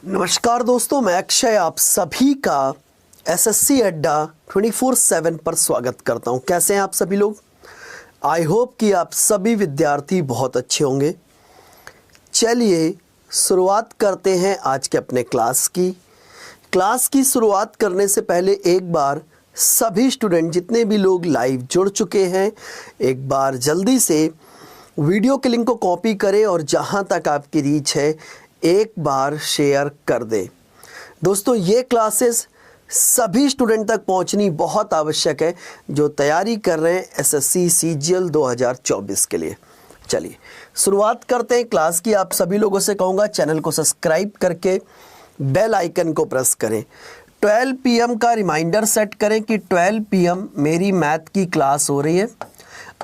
नमस्कार दोस्तों, मैं अक्षय आप सभी का एसएससी अड्डा 24/7 पर स्वागत करता हूं। कैसे हैं आप सभी लोग? आई होप कि आप सभी विद्यार्थी बहुत अच्छे होंगे। चलिए शुरुआत करते हैं आज के अपने क्लास की शुरुआत करने से पहले एक बार सभी स्टूडेंट जितने भी लोग लाइव जुड़ चुके हैं, एक बार जल्दी से वीडियो के लिंक को कॉपी करें और जहां तक आपकी रीच है एक बार शेयर कर दें। दोस्तों, ये क्लासेस सभी स्टूडेंट तक पहुंचनी बहुत आवश्यक है जो तैयारी कर रहे हैं एसएससी सीजीएल 2024 के लिए। चलिए शुरुआत करते हैं क्लास की। आप सभी लोगों से कहूँगा चैनल को सब्सक्राइब करके बेल आइकन को प्रेस करें। 12 PM का रिमाइंडर सेट करें कि 12 PM मेरी मैथ की क्लास हो रही है।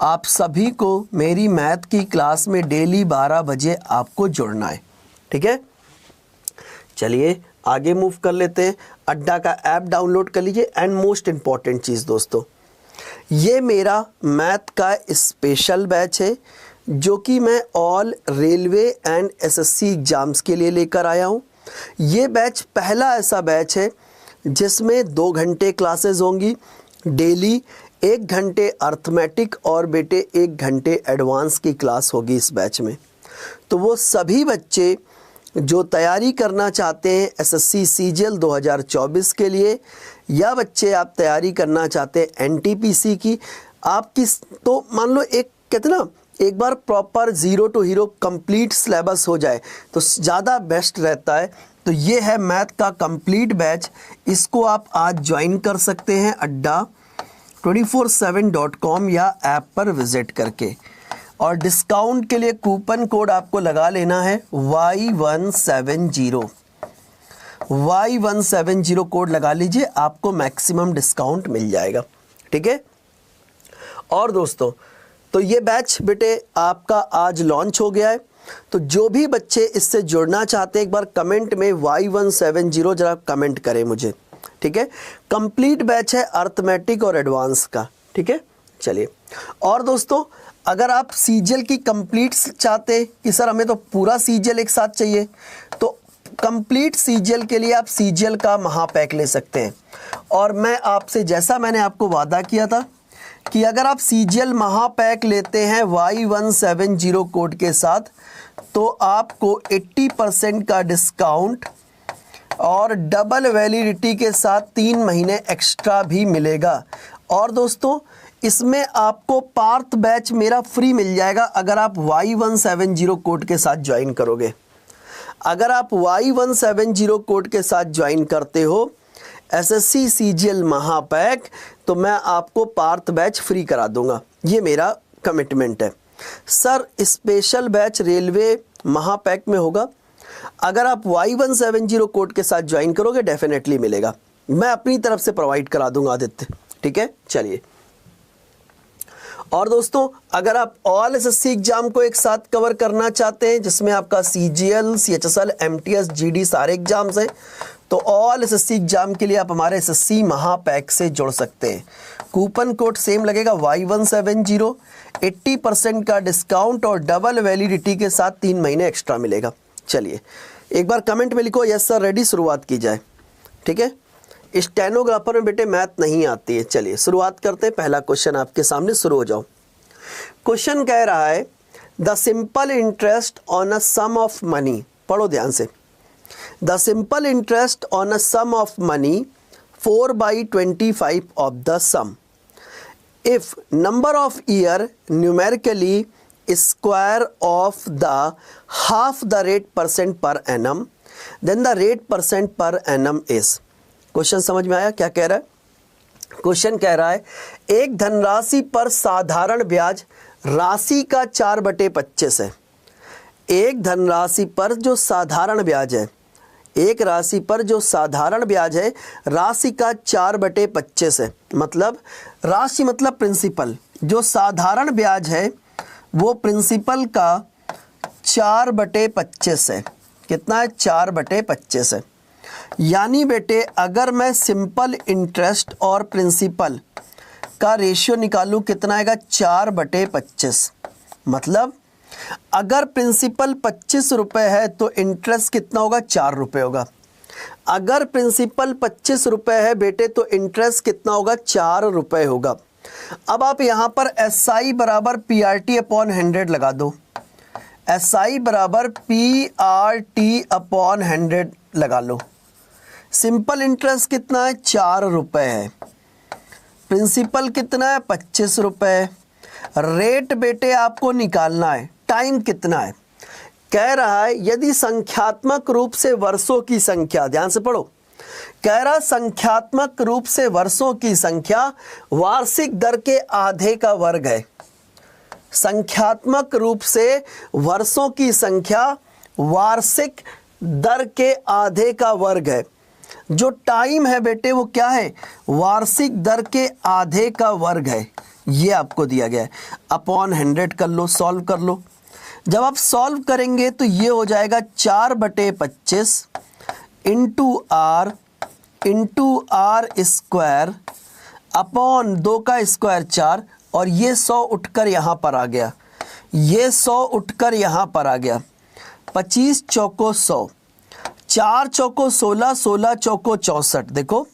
आप सभी को मेरी मैथ की क्लास में डेली 12 बजे आपको जुड़ना है, ठीक है। चलिए आगे मूव कर लेते हैं। अड्डा का ऐप डाउनलोड कर लीजिए। एंड मोस्ट इम्पॉर्टेंट चीज़ दोस्तों, ये मेरा मैथ का स्पेशल बैच है जो कि मैं all railway and SSC exams के लिए लेकर आया हूँ। ये बैच पहला ऐसा बैच है जिसमें 2 घंटे क्लासेस होंगी डेली, 1 घंटे अर्थमेटिक और बेटे 1 घंटे एडवांस की क्लास होगी इस बैच में। तो वो सभी बच्चे जो तैयारी करना चाहते हैं एसएससी सीजीएल 2024 के लिए, या बच्चे आप तैयारी करना चाहते हैं एनटीपीसी की, आपकी तो मान लो एक कहते ना एक बार proper zero to hero complete syllabus हो जाए तो ज़्यादा बेस्ट रहता है। तो ये है मैथ का कंप्लीट बैच। इसको आप आज ज्वाइन कर सकते हैं अड्डा 247.com या ऐप पर विज़िट करके। और डिस्काउंट के लिए कूपन कोड आपको लगा लेना है Y170 कोड लगा लीजिए, आपको मैक्सिमम डिस्काउंट मिल जाएगा, ठीक है। और दोस्तों, तो ये बैच बेटे आपका आज लॉन्च हो गया है। तो जो भी बच्चे इससे जुड़ना चाहते हैं एक बार कमेंट में Y170 जरा कमेंट करें मुझे, ठीक है। कंप्लीट बैच है अर्थमेटिक और एडवांस का, ठीक है। चलिए, और दोस्तों अगर आप सीजीएल की कंप्लीट चाहते हैं कि सर हमें तो पूरा सीजीएल एक साथ चाहिए, तो कंप्लीट सीजीएल के लिए आप सीजीएल का महापैक ले सकते हैं। और मैं आपसे, जैसा मैंने आपको वादा किया था कि अगर आप सीजीएल महापैक लेते हैं Y170 कोड के साथ तो आपको 80% का डिस्काउंट और डबल वैलिडिटी के साथ 3 महीने एक्स्ट्रा भी मिलेगा। और दोस्तों इसमें आपको पार्थ बैच मेरा फ्री मिल जाएगा अगर आप Y170 कोड के साथ ज्वाइन करोगे। अगर आप Y170 कोड के साथ ज्वाइन करते हो एसएससी सीजीएल महापैक, तो मैं आपको पार्थ बैच फ्री करा दूंगा। ये मेरा कमिटमेंट है। सर स्पेशल बैच रेलवे महापैक में होगा, अगर आप Y170 कोड के साथ ज्वाइन करोगे डेफिनेटली मिलेगा। मैं अपनी तरफ से प्रोवाइड करा दूंगा आदित्य, ठीक है। चलिए, और दोस्तों अगर आप ऑल एसएससी एग्जाम को एक साथ कवर करना चाहते हैं जिसमें आपका सीजीएल, सीएचएसएल, एमटीएस, जीडी सारे एग्जाम्स हैं, तो ऑल एसएससी एग्जाम के लिए आप हमारे एसएससी महापैक से जुड़ सकते हैं। कूपन कोड सेम लगेगा Y170, 80% का डिस्काउंट और डबल वैलिडिटी के साथ 3 महीने एक्स्ट्रा मिलेगा। चलिए एक बार कमेंट में लिखो यस सर रेडी, शुरुआत की जाए, ठीक है। स्टेनोग्राफर में बेटे मैथ नहीं आती है। चलिए शुरुआत करते हैं। पहला क्वेश्चन आपके सामने, शुरू हो जाओ। क्वेश्चन कह रहा है the simple interest on a sum of money, पढ़ो ध्यान से। The simple interest on a sum of money 4/25 of the sum if number of year numerically square of the half the rate percent per annum then the rate percent per annum is. Question समझ में आया क्या कह रहा है? Question कह रहा है एक धनराशि पर साधारण ब्याज राशि का 4/25 है। एक धनराशि पर जो साधारण ब्याज है, एक राशि पर जो साधारण ब्याज है राशि का 4/25 है। मतलब राशि मतलब प्रिंसिपल, जो साधारण ब्याज है वो प्रिंसिपल का 4/25 है। कितना है? 4/25 है। यानी बेटे अगर मैं सिंपल इंटरेस्ट और प्रिंसिपल का रेशियो निकालूं कितना आएगा? 4/25। मतलब अगर प्रिंसिपल 25 रुपए है तो इंटरेस्ट कितना होगा? 4 रुपए होगा। अगर प्रिंसिपल 25 रुपए है बेटे तो इंटरेस्ट कितना होगा? 4 रुपए होगा। अब आप यहां पर SI बराबर PRT अपॉन 100 लगा दो। SI बराबर PRT अपॉन 100 लगा लो। सिंपल इंटरेस्ट कितना है? 4 रुपए है। प्रिंसिपल कितना है? 25 रुपए। रेट बेटे आपको निकालना है। टाइम कितना है? कह रहा है यदि संख्यात्मक रूप से वर्षों की संख्या, ध्यान से पढ़ो, कह रहा संख्यात्मक रूप से वर्षों की संख्या वार्षिक दर के आधे का वर्ग है। संख्यात्मक रूप से वर्षों की संख्या वार्षिक दर के आधे का वर्ग है। जो टाइम है बेटे वो क्या है? वार्षिक दर के आधे का वर्ग है। ये आपको दिया गया है। अपॉन 100 कर लो, सॉल्व कर लो। जब आप सॉल्व करेंगे तो ये हो जाएगा 4/25 इंटू आर स्क्वायर अपॉन 2 का स्क्वायर 4, और ये 100 उठकर यहाँ पर आ गया। ये 100 उठकर यहाँ पर आ गया। 25 चौको 100, 4 चौको 16, 16 चौको 64। देखो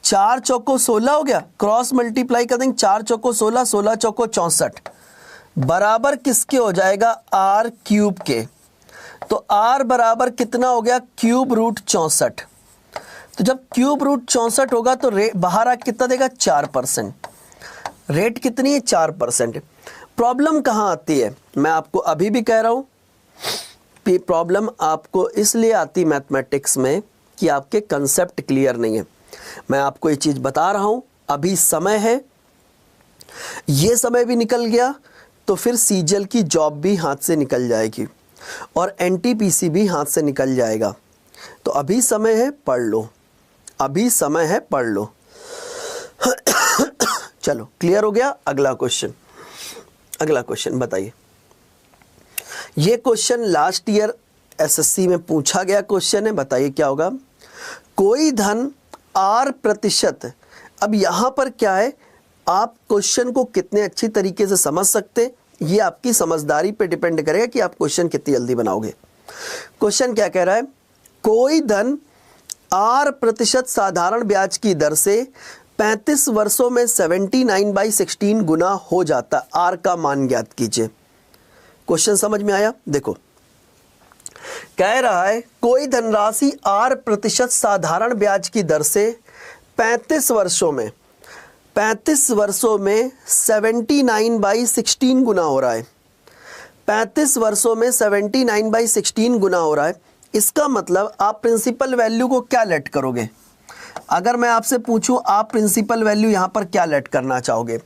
4 चौको 16 हो गया, क्रॉस मल्टीप्लाई कर देंगे। 4 चौको 16, 16 चौको 64 बराबर किसके हो जाएगा? आर क्यूब के। तो आर बराबर कितना हो गया? Cube root 64। तो जब क्यूब रूट 64 होगा तो बाहर आ कितना देगा? 4%। रेट कितनी है? 4%। प्रॉब्लम कहाँ आती है? मैं आपको अभी भी कह रहा हूँ, प्रॉब्लम आपको इसलिए आती मैथमेटिक्स में कि आपके कंसेप्ट क्लियर नहीं है। मैं आपको ये चीज़ बता रहा हूँ, अभी समय है, ये समय भी निकल गया तो फिर सीजल की जॉब भी हाथ से निकल जाएगी और NTPC भी हाथ से निकल जाएगा। तो अभी समय है, पढ़ लो, अभी समय है, पढ़ लो। चलो क्लियर हो गया। अगला क्वेश्चन, अगला क्वेश्चन बताइए। ये क्वेश्चन लास्ट ईयर SSC में पूछा गया क्वेश्चन है। बताइए क्या होगा? कोई धन R%। अब यहां पर क्या है, आप क्वेश्चन को कितने अच्छी तरीके से समझ सकते हैं, ये आपकी समझदारी पे डिपेंड करेगा कि आप क्वेश्चन कितनी जल्दी बनाओगे। क्वेश्चन क्या कह रहा है? कोई धन R% साधारण ब्याज की दर से 35 वर्षों में 79/16 गुना हो जाता। R का मान ज्ञात कीजिए। क्वेश्चन समझ में आया? देखो कह रहा है कोई धनराशि R% साधारण ब्याज की दर से 35 वर्षों में 79/16 गुना हो रहा है। 35 वर्षों में 79/16 गुना हो रहा है। इसका मतलब आप प्रिंसिपल वैल्यू को क्या लेट करोगे? अगर मैं आपसे पूछूं आप प्रिंसिपल वैल्यू यहां पर क्या लेट करना चाहोगे?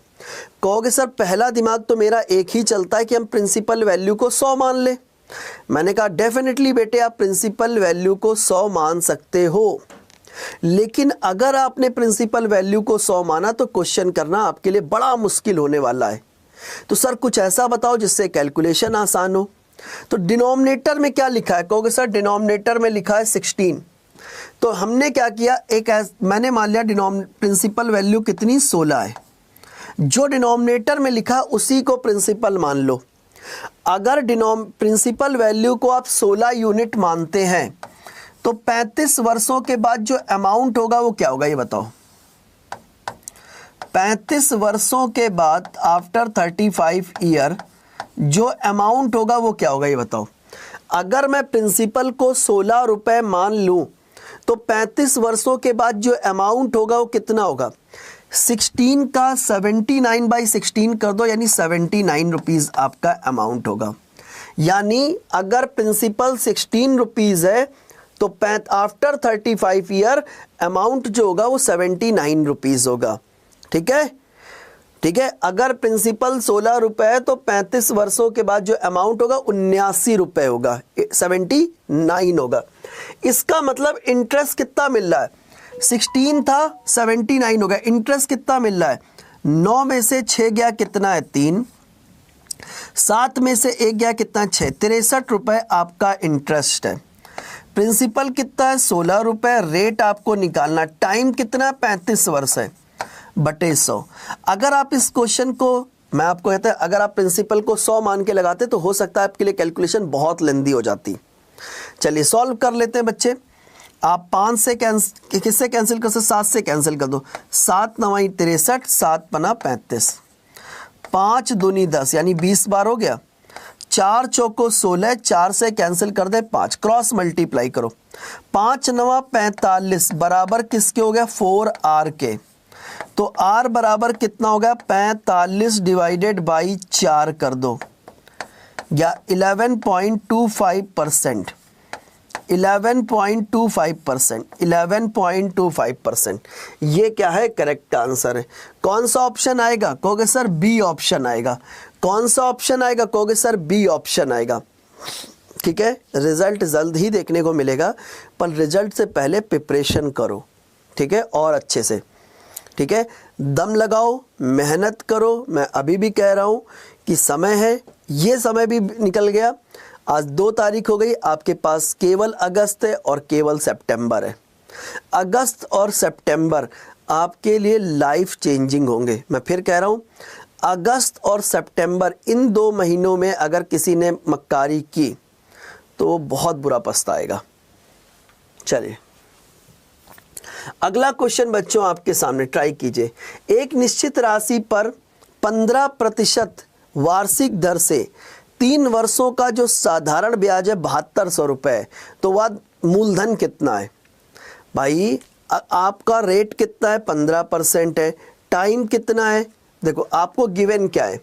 कहोगे सर पहला दिमाग तो मेरा एक ही चलता है कि हम प्रिंसिपल वैल्यू को 100 मान ले। मैंने कहा डेफिनेटली बेटे आप प्रिंसिपल वैल्यू को 100 मान सकते हो, लेकिन अगर आपने प्रिंसिपल वैल्यू को 100 माना तो क्वेश्चन करना आपके लिए बड़ा मुश्किल होने वाला है। तो सर कुछ ऐसा बताओ जिससे कैलकुलेशन आसान हो। तो डिनोमिनेटर में क्या लिखा है? कहोगे सर डिनोमिनेटर में लिखा है 16। तो हमने क्या किया, मैंने मान लिया प्रिंसिपल वैल्यू कितनी? 16 है। जो डिनोमिनेटर में लिखा उसी को प्रिंसिपल मान लो। अगर प्रिंसिपल वैल्यू को आप 16 यूनिट मानते हैं तो 35 वर्षों के बाद जो अमाउंट होगा वो क्या होगा ये बताओ। 35 वर्षों के बाद आफ्टर 35 ईयर जो अमाउंट होगा वो क्या होगा ये बताओ। अगर मैं प्रिंसिपल को 16 रुपए मान लूं तो 35 वर्षों के बाद जो अमाउंट होगा वो कितना होगा? 16 का 79/16 कर दो, यानी 79 रुपीज़ आपका अमाउंट होगा। यानी अगर प्रिंसिपल 16 रुपीज़ है तो आफ्टर 35 ईयर अमाउंट जो होगा वो 79 रुपीज़ होगा। ठीक है, ठीक है। अगर प्रिंसिपल 16 रुपए है तो 35 वर्षों के बाद जो अमाउंट होगा 79 रुपए होगा, 79 होगा। इसका मतलब इंटरेस्ट कितना मिल रहा है? 16 था 79 होगा। इंटरेस्ट कितना मिल रहा है? 9 में से 6 गया कितना है? 3। 7 में से 1 गया कितना? 6। 63 रुपए आपका इंटरेस्ट है। प्रिंसिपल कितना है? 16 रुपए। रेट आपको निकालना, टाइम कितना? 35 वर्ष है बटे 100। अगर आप इस क्वेश्चन को मैं आपको कहता है अगर आप प्रिंसिपल को 100 मान के लगाते तो हो सकता है आपके लिए कैलकुलेशन बहुत लेंदी हो जाती। चलिए सॉल्व कर लेते हैं बच्चे। आप 5 से किससे कैंसिल कर सकते, 7 से कैंसिल कर दो। 7 9 63, 7 5 35, 5 दूनी 10 यानी 20 बार हो गया। 4 चौको 16, 4 से कैंसिल कर दे 5, क्रॉस मल्टीप्लाई करो। 5 9 45 बराबर किसके हो गया, 4r के। तो r बराबर कितना हो गया, 45 डिवाइडेड बाई 4 कर दो, या 11.25%। 11.25%। ये क्या है, करेक्ट आंसर है। कौन सा ऑप्शन आएगा, कहोगे सर बी ऑप्शन आएगा। कौन सा ऑप्शन आएगा, कहोगे सर बी ऑप्शन आएगा। ठीक है, रिजल्ट जल्द ही देखने को मिलेगा, पर रिजल्ट से पहले प्रिपरेशन करो, ठीक है, और अच्छे से। ठीक है, दम लगाओ, मेहनत करो। मैं अभी भी कह रहा हूँ कि समय है, ये समय भी निकल गया। आज 2 तारीख हो गई, आपके पास केवल अगस्त है और केवल सितंबर है। अगस्त और सितंबर आपके लिए लाइफ चेंजिंग होंगे। मैं फिर कह रहा हूँ, अगस्त और सितंबर इन 2 महीनों में अगर किसी ने मक्कारी की तो वो बहुत बुरा पछताएगा। चलिए अगला क्वेश्चन बच्चों आपके सामने, ट्राई कीजिए। एक निश्चित राशि पर 15% वार्षिक दर से 3 वर्षों का जो साधारण ब्याज है 7200 रुपये, तो वह मूलधन कितना है। भाई आपका रेट कितना है, 15% है। टाइम कितना है, देखो आपको गिवन क्या है,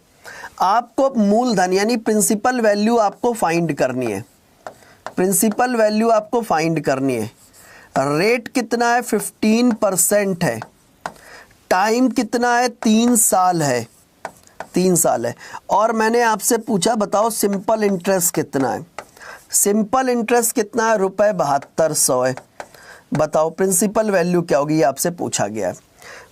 आपको मूलधन यानी प्रिंसिपल वैल्यू आपको फाइंड करनी है। प्रिंसिपल वैल्यू आपको फाइंड करनी है। रेट कितना है, 15% है। टाइम कितना है, 3 साल है। 3 साल है। और मैंने आपसे पूछा बताओ सिंपल इंटरेस्ट कितना है। सिंपल इंटरेस्ट कितना है, ₹7200 है। बताओ प्रिंसिपल वैल्यू क्या होगी, ये आपसे पूछा गया है।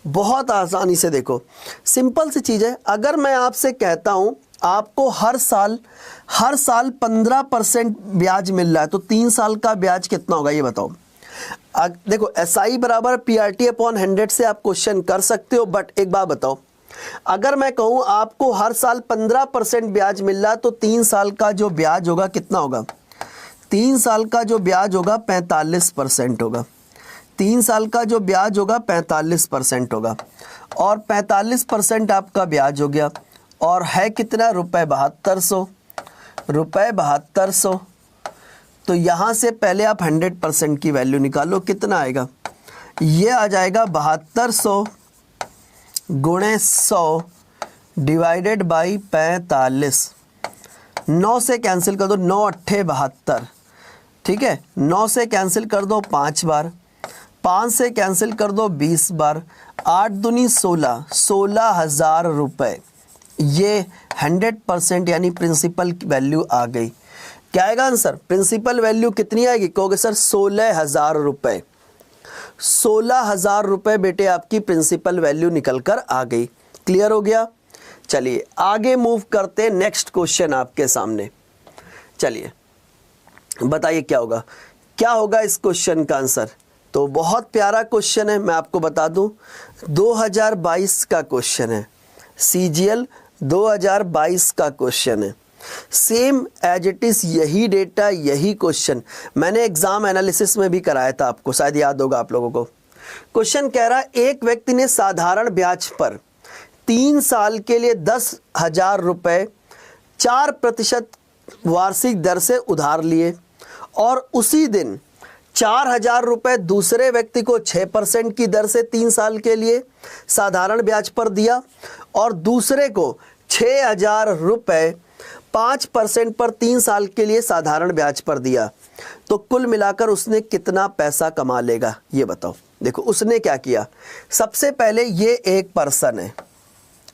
बहुत आसानी से देखो, सिंपल सी चीज़ है। अगर मैं आपसे कहता हूँ आपको हर साल 15% ब्याज मिल रहा है, तो 3 साल का ब्याज कितना होगा ये बताओ। देखो SI बराबर PRT/100 से आप क्वेश्चन कर सकते हो, बट एक बात बताओ, अगर मैं कहूँ आपको हर साल 15% ब्याज मिल रहा है, तो 3 साल का जो ब्याज होगा कितना होगा, 3 साल का जो ब्याज होगा 45% होगा। 3 साल का जो ब्याज होगा 45% होगा, और 45% आपका ब्याज हो गया, और है कितना, ₹7200। ₹7200। तो यहाँ से पहले आप 100% की वैल्यू निकालो, कितना आएगा, ये आ जाएगा 7200 गुणे 100 डिवाइडेड बाई 45। 9 से कैंसिल कर दो, 9 8 72, ठीक है। 9 से कैंसिल कर दो 5 बार, 5 से कैंसिल कर दो 20 बार, 8 दूनी 16, 16,000 रुपये। ये 100% यानी प्रिंसिपल वैल्यू आ गई। क्या आएगा आंसर, प्रिंसिपल वैल्यू कितनी आएगी, कहोगे सर 16,000 रुपये। 16,000 रुपये बेटे आपकी प्रिंसिपल वैल्यू निकल कर आ गई। क्लियर हो गया। चलिए आगे मूव करते हैं, नेक्स्ट क्वेश्चन आपके सामने। चलिए बताइए क्या होगा, क्या होगा इस क्वेश्चन का आंसर। तो बहुत प्यारा क्वेश्चन है, मैं आपको बता दूं 2022 का क्वेश्चन है, CGL 2022 का क्वेश्चन है। सेम एज इट इज यही डेटा, यही क्वेश्चन मैंने एग्जाम एनालिसिस में भी कराया था, आपको शायद याद होगा आप लोगों को। क्वेश्चन कह रहा है एक व्यक्ति ने साधारण ब्याज पर 3 साल के लिए 10,000 रुपये 4% वार्षिक दर से उधार लिए, और उसी दिन 4,000 रुपये दूसरे व्यक्ति को 6% की दर से 3 साल के लिए साधारण ब्याज पर दिया, और दूसरे को 6,000 रुपये 5% पर 3 साल के लिए साधारण ब्याज पर दिया। तो कुल मिलाकर उसने कितना पैसा कमा लेगा, ये बताओ। देखो उसने क्या किया, सबसे पहले ये एक पर्सन है,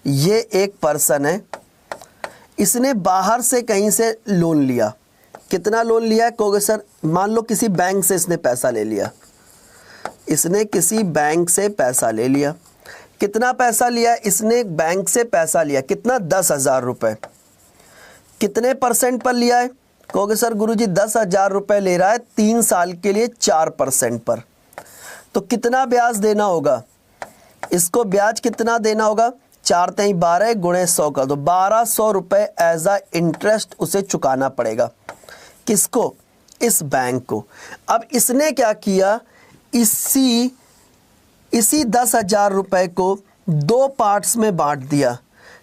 ये एक पर्सन है, इसने बाहर से कहीं से लोन लिया। कितना लोन लिया है, कहोगे सर मान लो किसी बैंक से इसने पैसा ले लिया, इसने किसी बैंक से पैसा ले लिया। कितना पैसा लिया, इसने बैंक से पैसा लिया, कितना, 10,000 रुपये। कितने % पर लिया है, कहोगे सर गुरुजी 10,000 रुपये ले रहा है 3 साल के लिए 4% पर। तो कितना ब्याज देना होगा, इसको ब्याज कितना देना होगा, 4 × 12 गुणे 100 कर दो, 1200 रुपये एज अ इंटरेस्ट उसे चुकाना पड़ेगा। किसको? इस बैंक को। अब इसने क्या किया, इसी 10,000 रुपये को 2 पार्ट्स में बांट दिया,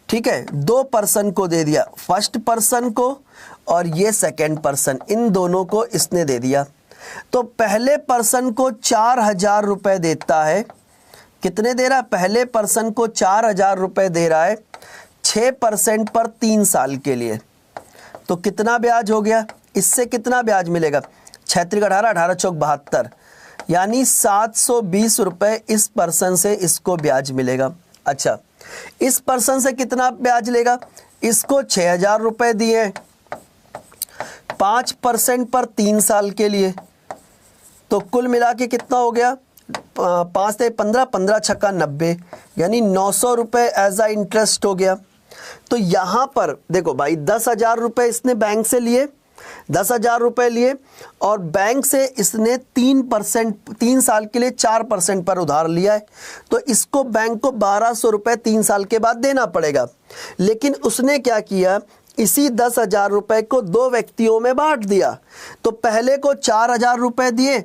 ठीक है, 2 पर्सन को दे दिया, फर्स्ट पर्सन को और ये सेकंड पर्सन, इन दोनों को इसने दे दिया। तो पहले पर्सन को 4,000 रुपये देता है। कितने दे रहा है? पहले पर्सन को 4,000 रुपये दे रहा है 6% पर 3 साल के लिए। तो कितना ब्याज हो गया? इससे कितना ब्याज मिलेगा? 6 × 18, 18 × 4 72, यानी 720 रुपये इस पर्सन से इसको ब्याज मिलेगा। अच्छा, इस पर्सन से कितना ब्याज लेगा? इसको 6,000 रुपये दिए 5% पर 3 साल के लिए, तो कुल मिला के कितना हो गया? 5 × 15, 15 × 6 90, यानी 900 रुपये एज आ इंटरेस्ट हो गया। तो यहाँ पर देखो भाई, 10,000 रुपये इसने बैंक से लिए, 10,000 रुपये लिए और बैंक से इसने 3% 3 साल के लिए 4% पर उधार लिया है, तो इसको बैंक को 1,200 रुपये 3 साल के बाद देना पड़ेगा। लेकिन उसने क्या किया, इसी 10,000 रुपये को 2 व्यक्तियों में बांट दिया। तो पहले को 4,000 रुपये दिए,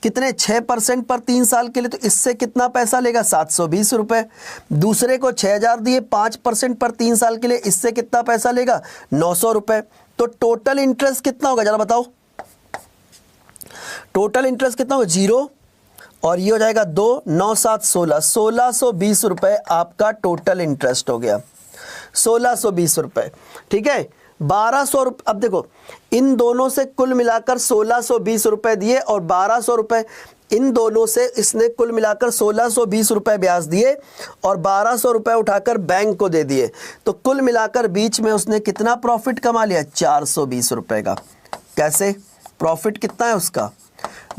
कितने? 6% पर 3 साल के लिए, तो इससे कितना पैसा लेगा? 720 रुपये। दूसरे को 6,000 दिए 5% पर 3 साल के लिए, इससे कितना पैसा लेगा? 900 रुपये। तो टोटल इंटरेस्ट कितना होगा जरा बताओ? टोटल इंटरेस्ट कितना होगा? 0, और ये हो जाएगा 2, 9 7 16, 1620 रुपये आपका टोटल इंटरेस्ट हो गया, 1620 रुपये, ठीक है। 1,200 रुपये, अब देखो इन दोनों से कुल मिलाकर 1620 रुपये दिए और 1,200 रुपये इन दोनों से इसने कुल मिलाकर 1620 रुपये ब्याज दिए और 1,200 रुपये उठाकर बैंक को दे दिए। तो कुल मिलाकर बीच में उसने कितना प्रॉफिट कमा लिया? 420 रुपये का। कैसे? प्रॉफिट कितना है उसका?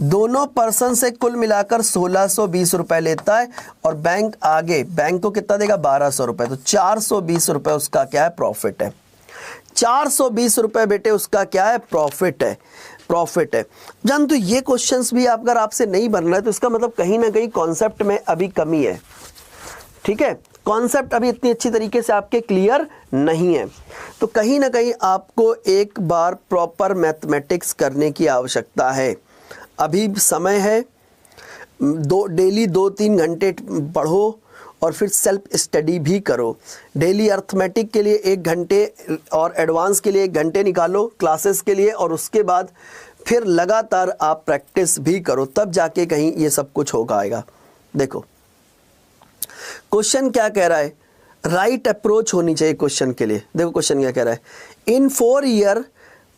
दोनों पर्सन से कुल मिलाकर 1620 रुपये लेता है और बैंक आगे बैंक को कितना देगा? 1,200 रुपये। तो 420 रुपये उसका क्या है? प्रॉफिट है। 420 रुपये बेटे उसका क्या है? प्रॉफिट है, प्रॉफिट है। जान तो ये क्वेश्चंस भी अगर आपसे नहीं बन रहा है तो इसका मतलब कहीं ना कहीं कॉन्सेप्ट में अभी कमी है, ठीक है। कॉन्सेप्ट अभी इतनी अच्छी तरीके से आपके क्लियर नहीं है, तो कहीं ना कहीं आपको एक बार प्रॉपर मैथमेटिक्स करने की आवश्यकता है। अभी समय है, डेली 2-3 घंटे पढ़ो और फिर सेल्फ स्टडी भी करो। डेली अर्थमेटिक के लिए 1 घंटे और एडवांस के लिए 1 घंटे निकालो क्लासेस के लिए, और उसके बाद फिर लगातार आप प्रैक्टिस भी करो, तब जाके कहीं ये सब कुछ हो पाएगा। देखो क्वेश्चन क्या कह रहा है, राइट अप्रोच होनी चाहिए क्वेश्चन के लिए। देखो क्वेश्चन क्या कह रहा है, इन 4 year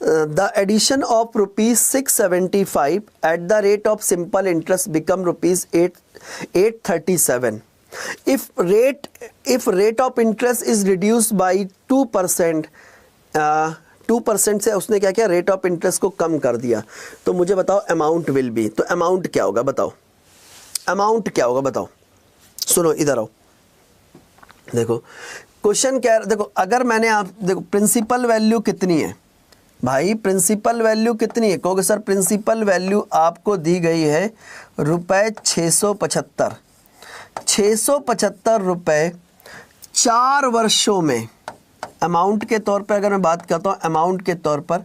the addition of rupees 675 at the rate of simple interest become rupees 837. If rate of interest is reduced by 2%, 2% से उसने क्या किया? रेट ऑफ इंटरेस्ट को कम कर दिया। तो मुझे बताओ अमाउंट विल बी, तो अमाउंट क्या होगा बताओ? अमाउंट क्या होगा बताओ? सुनो इधर आओ, देखो क्वेश्चन क्या है। देखो अगर मैंने आप देखो प्रिंसिपल वैल्यू कितनी है भाई? प्रिंसिपल वैल्यू कितनी है? कहोगे सर प्रिंसिपल वैल्यू आपको दी गई है रुपये 675। 675 रुपये 4 वर्षों में अमाउंट के तौर पर अगर मैं बात करता हूँ, अमाउंट के तौर पर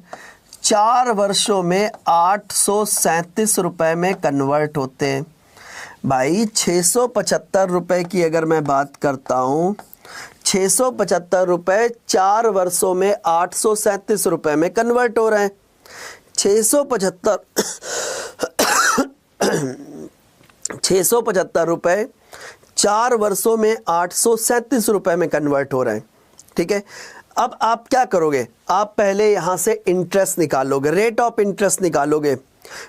4 वर्षों में 837 रुपये में कन्वर्ट होते हैं। भाई 675 रुपये की अगर मैं बात करता हूँ, 675 रुपये 4 वर्षों में 837 रुपये में कन्वर्ट हो रहे हैं। 675 रुपये 4 वर्षों में 837 रुपये में कन्वर्ट हो रहे हैं, ठीक है। अब आप क्या करोगे? आप पहले यहाँ से इंटरेस्ट निकालोगे, रेट ऑफ इंटरेस्ट निकालोगे,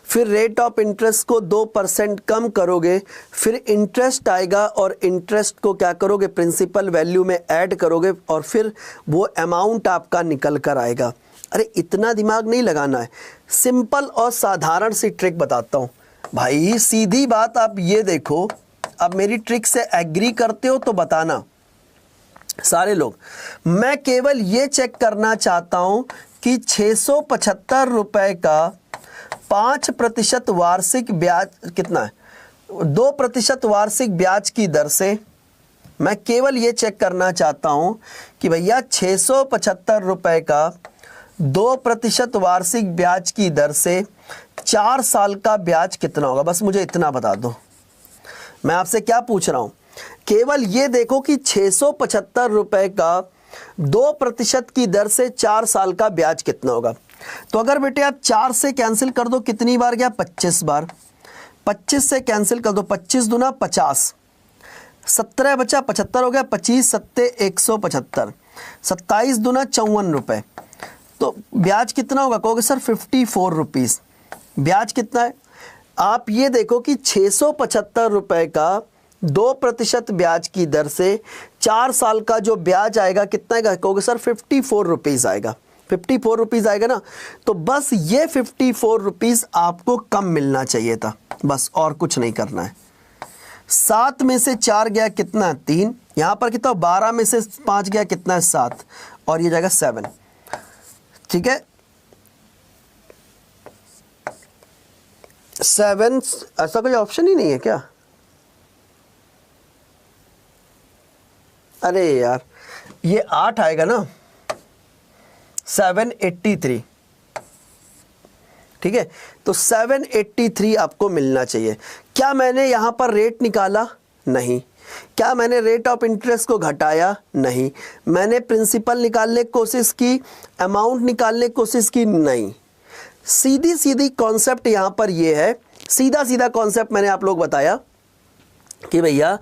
फिर रेट ऑफ इंटरेस्ट को 2% कम करोगे, फिर इंटरेस्ट आएगा और इंटरेस्ट को क्या करोगे? प्रिंसिपल वैल्यू में ऐड करोगे और फिर वो अमाउंट आपका निकल कर आएगा। अरे इतना दिमाग नहीं लगाना है, सिंपल और साधारण सी ट्रिक बताता हूँ भाई। सीधी बात, आप ये देखो, अब मेरी ट्रिक से एग्री करते हो तो बताना सारे लोग। मैं केवल ये चेक करना चाहता हूँ कि 675 रुपये का 5% वार्षिक ब्याज कितना है? 2% वार्षिक ब्याज की दर से मैं केवल ये चेक करना चाहता हूं कि भैया 675 रुपए का 2% वार्षिक ब्याज की दर से 4 साल का ब्याज कितना होगा, बस मुझे इतना बता दो। मैं आपसे क्या पूछ रहा हूं, केवल ये देखो कि 675 रुपए का 2% की दर से 4 साल का ब्याज कितना होगा। तो अगर बेटे आप 4 से कैंसिल कर दो, कितनी बार गया, 25 बार। 25 से कैंसिल कर दो, 25 दूना 50, 17 बचा 75 हो गया, 25 सत्ते 175, 27 दूना 54 रुपए। तो ब्याज कितना होगा, कहोगे सर 54 रुपीज़। ब्याज कितना है, आप ये देखो कि 675 रुपए का 2% ब्याज की दर से 4 साल का जो ब्याज आएगा कितना आएगा, कहोगे सर 54 रुपीज़ आएगा। 54 रुपीज़ आएगा ना, तो बस ये 54 रुपीज़ आपको कम मिलना चाहिए था, बस और कुछ नहीं करना है। 7 में से 4 गया कितना, 3, यहाँ पर कितना 12 में से 5 गया कितना है, 7, और ये जाएगा 7। ठीक है, 7, ऐसा कोई ऑप्शन ही नहीं है क्या, अरे यार ये 8 आएगा ना, 783। ठीक है, तो 783 आपको मिलना चाहिए। क्या मैंने यहां पर रेट निकाला, नहीं। क्या मैंने रेट ऑफ इंटरेस्ट को घटाया, नहीं। मैंने प्रिंसिपल निकालने की कोशिश की, अमाउंट निकालने की कोशिश की, नहीं। सीधी सीधी कॉन्सेप्ट यहां पर ये है, सीधा सीधा कॉन्सेप्ट मैंने आप लोग बताया कि भैया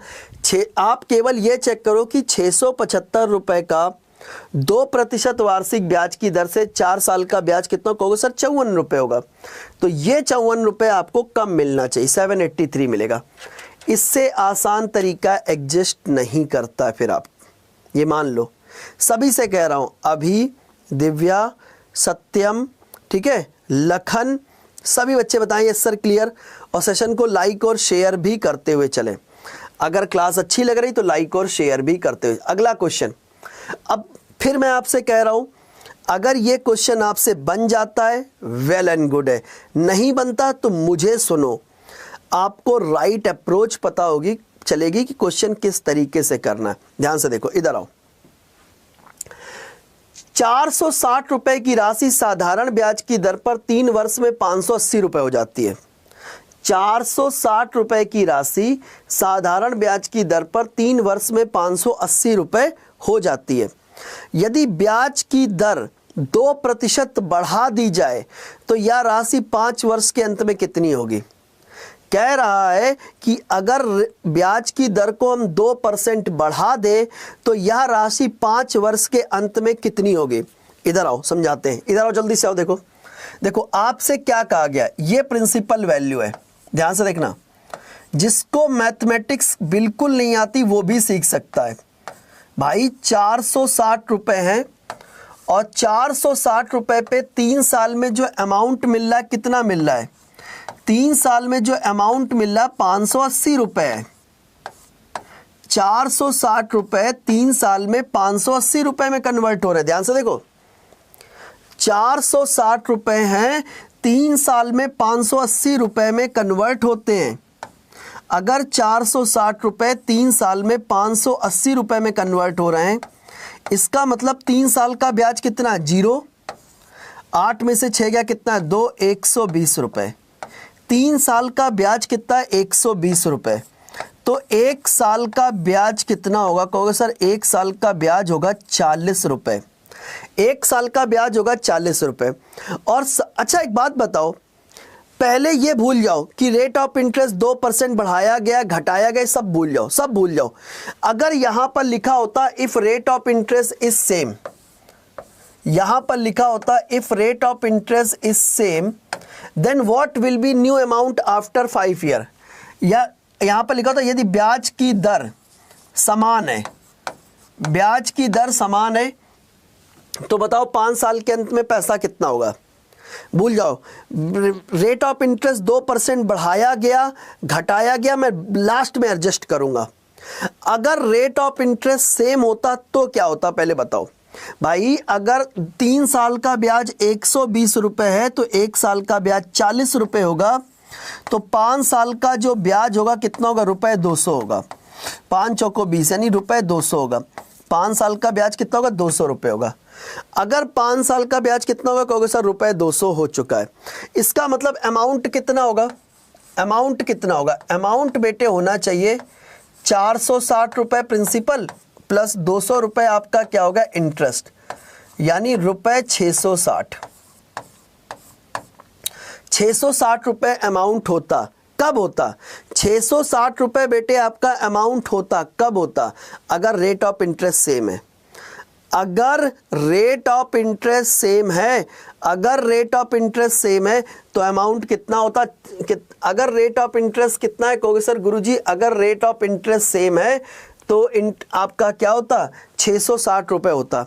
आप केवल ये चेक करो कि 675 रुपए का 2% वार्षिक ब्याज की दर से 4 साल का ब्याज कितना, कहोगे सर 54 रुपए होगा। तो ये 54 रुपए आपको कम मिलना चाहिए, 783 मिलेगा। इससे आसान तरीका एग्जिस्ट नहीं करता। फिर आप ये मान लो, सभी से कह रहा हूं, अभी, दिव्या, सत्यम, ठीक है, लखन, सभी बच्चे बताएं यस सर क्लियर, और सेशन को लाइक और शेयर भी करते हुए चलें। अगर क्लास अच्छी लग रही तो लाइक और शेयर भी करते हुए। अगला क्वेश्चन, अब फिर मैं आपसे कह रहा हूं, अगर ये क्वेश्चन आपसे बन जाता है वेल एंड गुड है, नहीं बनता तो मुझे सुनो, आपको राइट अप्रोच पता होगी चलेगी कि क्वेश्चन किस तरीके से करना है। ध्यान से देखो, इधर आओ। 460 रुपए की राशि साधारण ब्याज की दर पर 3 वर्ष में 580 रुपए हो जाती है। 460 रुपए की राशि साधारण ब्याज की दर पर 3 वर्ष में 580 रुपए हो जाती है। यदि ब्याज की दर 2% बढ़ा दी जाए तो यह राशि 5 वर्ष के अंत में कितनी होगी। कह रहा है कि अगर ब्याज की दर को हम 2% बढ़ा दें तो यह राशि 5 वर्ष के अंत में कितनी होगी। इधर आओ समझाते हैं, इधर आओ जल्दी से आओ। देखो देखो आपसे क्या कहा गया, ये प्रिंसिपल वैल्यू है, ध्यान से देखना। जिसको मैथमेटिक्स बिल्कुल नहीं आती वो भी सीख सकता है भाई। 460 रुपए हैं और 460 रुपए पे 3 साल में जो अमाउंट मिल रहा है कितना मिल रहा है, 3 साल में जो अमाउंट मिल रहा है 580 रुपए है। 460 रुपए 3 साल में 580 रुपए में कन्वर्ट हो रहे हैं। ध्यान से देखो, 460 रुपए हैं, 3 साल में 580 रुपए में कन्वर्ट होते हैं। अगर 460 रुपए 3 साल में 580 रुपए में कन्वर्ट हो रहे हैं, इसका मतलब 3 साल का ब्याज कितना, 0। 8 में से 6 गया कितना, 2, 120 रुपए। 3 साल का ब्याज कितना है, 120 रुपए। तो 1 साल का ब्याज कितना होगा, कहोगे सर 1 साल का ब्याज होगा 40 रुपए। 1 साल का ब्याज होगा 40 रुपए। और अच्छा एक बात बताओ, पहले ये भूल जाओ कि रेट ऑफ इंटरेस्ट 2% बढ़ाया गया घटाया गया, सब भूल जाओ, सब भूल जाओ। अगर यहां पर लिखा होता if rate of interest is same, यहां पर लिखा होता if rate of interest is same then what will be new amount after 5 year, या यहां पर लिखा होता यदि ब्याज की दर समान है, ब्याज की दर समान है तो बताओ 5 साल के अंत में पैसा कितना होगा। भूल जाओ, रेट ऑफ इंटरेस्ट 2% बढ़ाया गया घटाया गया, मैं लास्ट में एडजस्ट करूंगा। अगर रेट ऑफ इंटरेस्ट सेम होता तो क्या होता, पहले बताओ भाई। अगर 3 साल का ब्याज 120 रुपए है तो 1 साल का ब्याज 40 रुपए होगा, तो 5 साल का जो ब्याज होगा कितना होगा, ₹200 होगा। 5 चौको 20 यानी रुपए 200 होगा। 5 साल का ब्याज कितना होगा? 200 रुपये होगा। अगर 5 साल का ब्याज कितना होगा कहोगे सर रुपए 200 हो चुका है। इसका मतलब अमाउंट कितना होगा? अमाउंट कितना होगा? अमाउंट बेटे होना चाहिए 460 रुपये प्रिंसिपल प्लस 200 रुपये आपका क्या होगा? इंटरेस्ट, यानी रुपए 660। 660 रुपये अमाउंट होता। कब होता? 660 रुपये बेटे आपका अमाउंट होता। कब होता? अगर रेट ऑफ इंटरेस्ट सेम है। अगर रेट ऑफ इंटरेस्ट सेम है, अगर रेट ऑफ इंटरेस्ट सेम है तो अमाउंट कितना होता? अगर रेट ऑफ इंटरेस्ट कितना है कहोगे सर गुरुजी अगर रेट ऑफ इंटरेस्ट सेम है तो आपका क्या होता? 660 रुपये होता।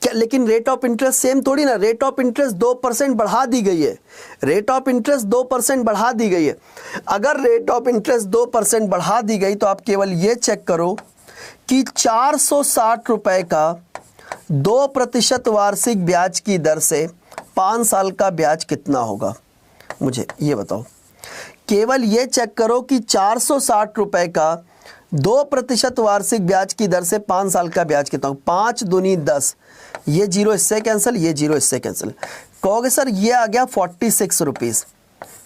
क्या लेकिन रेट ऑफ इंटरेस्ट सेम थोड़ी ना, रेट ऑफ इंटरेस्ट 2% बढ़ा दी गई है। रेट ऑफ इंटरेस्ट 2% बढ़ा दी गई है। अगर रेट ऑफ इंटरेस्ट 2% बढ़ा दी गई तो आप केवल ये चेक करो कि 460 रुपये का 2% वार्षिक ब्याज की दर से 5 साल का ब्याज कितना होगा? मुझे ये बताओ। केवल ये चेक करो कि 460 रुपये का 2% वार्षिक ब्याज की दर से 5 साल का ब्याज कितना होगा? 5 दूनी 10, ये जीरो इससे कैंसिल, ये जीरो इससे कैंसिल। कहोगे सर ये आ गया 46 रुपीज़।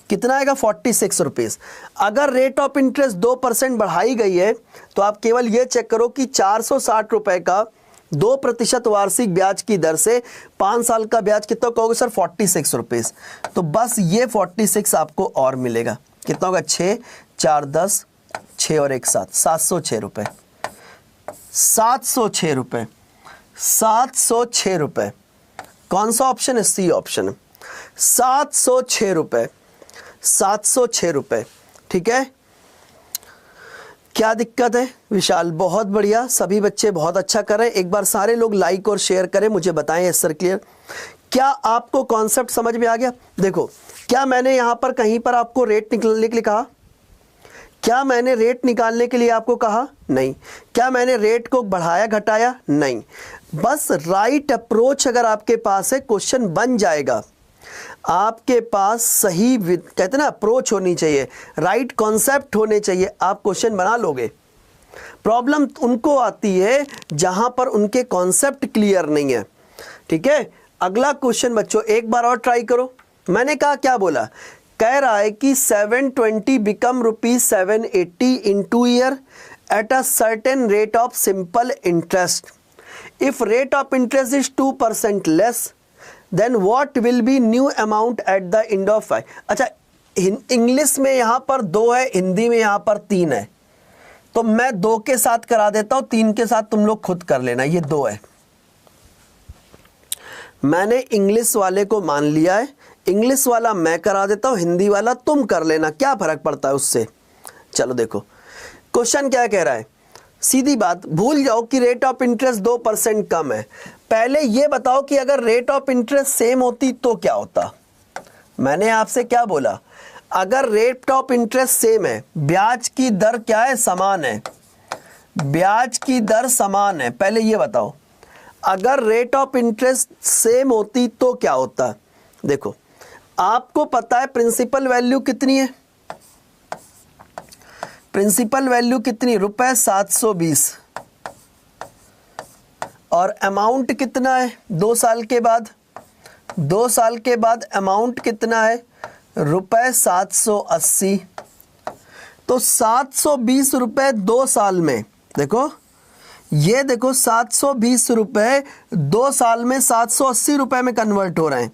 कितना आएगा? 46 रुपीज़। अगर रेट ऑफ इंटरेस्ट 2% बढ़ाई गई है तो आप केवल ये चेक करो कि 460 रुपये का 2% वार्षिक ब्याज की दर से 5 साल का ब्याज कितना? कहोगे सर 46 रुपीज़। तो बस ये 46 आपको और मिलेगा। कितना होगा? 6 4 10, 6 और 1 7, 706 रुपये। 706 रुपये, 706 रुपये। कौन सा ऑप्शन है? सी ऑप्शन है। 706 रुपये, 706 रुपये। ठीक है, क्या दिक्कत है विशाल? बहुत बढ़िया, सभी बच्चे बहुत अच्छा कर रहे हैं। एक बार सारे लोग लाइक और शेयर करें, मुझे बताएं यस सर क्लियर। क्या आपको कॉन्सेप्ट समझ में आ गया? देखो, क्या मैंने यहाँ पर कहीं पर आपको रेट निकालने के लिए कहा? क्या मैंने रेट निकालने के लिए आपको कहा? नहीं। क्या मैंने रेट को बढ़ाया घटाया? नहीं। बस राइट अप्रोच अगर आपके पास है क्वेश्चन बन जाएगा। आपके पास सही कहते ना अप्रोच होनी चाहिए, राइट कॉन्सेप्ट होने चाहिए, आप क्वेश्चन बना लोगे। प्रॉब्लम उनको आती है जहां पर उनके कॉन्सेप्ट क्लियर नहीं है। ठीक है, अगला क्वेश्चन बच्चों एक बार और ट्राई करो। मैंने कहा क्या बोला? कह रहा है कि 720 become ₹780 in 2 year at a certain rate of simple interest. If rate of interest is 2% less than what will be new amount at the end of 5। अच्छा, इंग्लिश में यहां पर 2 है, हिंदी में यहां पर 3 है, तो मैं 2 के साथ करा देता हूं, 3 के साथ तुम लोग खुद कर लेना। ये 2 है, मैंने इंग्लिश वाले को मान लिया है, इंग्लिश वाला मैं करा देता हूं, हिंदी वाला तुम कर लेना, क्या फर्क पड़ता है उससे। चलो देखो क्वेश्चन क्या कह रहा है। सीधी बात, भूल जाओ कि रेट ऑफ इंटरेस्ट 2% कम है। पहले ये बताओ कि अगर रेट ऑफ इंटरेस्ट सेम होती तो क्या होता। मैंने आपसे क्या बोला? अगर रेट ऑफ इंटरेस्ट सेम है, ब्याज की दर क्या है? समान है। ब्याज की दर समान है। पहले ये बताओ अगर रेट ऑफ इंटरेस्ट सेम होती तो क्या होता। देखो आपको पता है प्रिंसिपल वैल्यू कितनी है? प्रिंसिपल वैल्यू कितनी? ₹720। और अमाउंट कितना है? 2 साल के बाद, 2 साल के बाद अमाउंट कितना है? ₹780। तो 720 रुपए 2 साल में, देखो ये देखो 720 रुपए 2 साल में 780 रुपए में कन्वर्ट हो रहे हैं।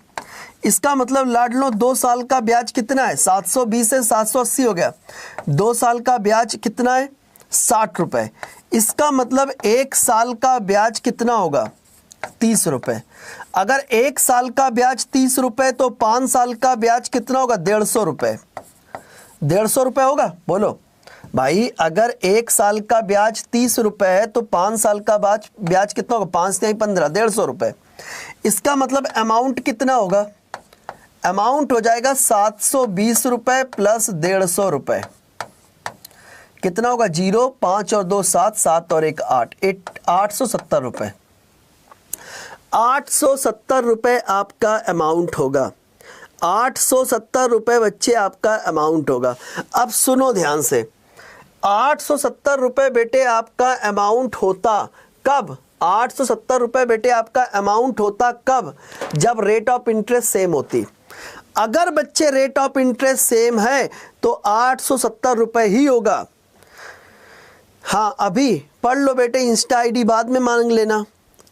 इसका मतलब लाड लो 2 साल का ब्याज कितना है? 720 से 780 हो गया। 2 साल का ब्याज कितना है? 60 रुपए। इसका मतलब 1 साल का ब्याज कितना होगा? 30 रुपए। अगर 1 साल का ब्याज 30 रुपए तो 5 साल का ब्याज कितना होगा? 150 रुपए। 150 रुपए होगा? बोलो भाई, अगर 1 साल का ब्याज 30 रुपए है तो 5 साल का ब्याज कितना होगा? 5 से 15, 150 रुपए। इसका मतलब अमाउंट कितना होगा? अमाउंट हो जाएगा 720 रुपए प्लस 150 रुपए। कितना होगा? 0, 5 और 2 7, 7 और 1 8, 870 रुपए। 870 रुपए आपका अमाउंट होगा। 870 रुपए बच्चे आपका अमाउंट होगा। अब सुनो ध्यान से, 870 रुपए बेटे आपका अमाउंट होता कब? 870 रुपए बेटे आपका अमाउंट होता कब? जब रेट ऑफ इंटरेस्ट सेम होती। अगर बच्चे रेट ऑफ इंटरेस्ट सेम है तो 870 रुपए ही होगा। हाँ, अभी पढ़ लो बेटे, इंस्टा आईडी बाद में मांग लेना।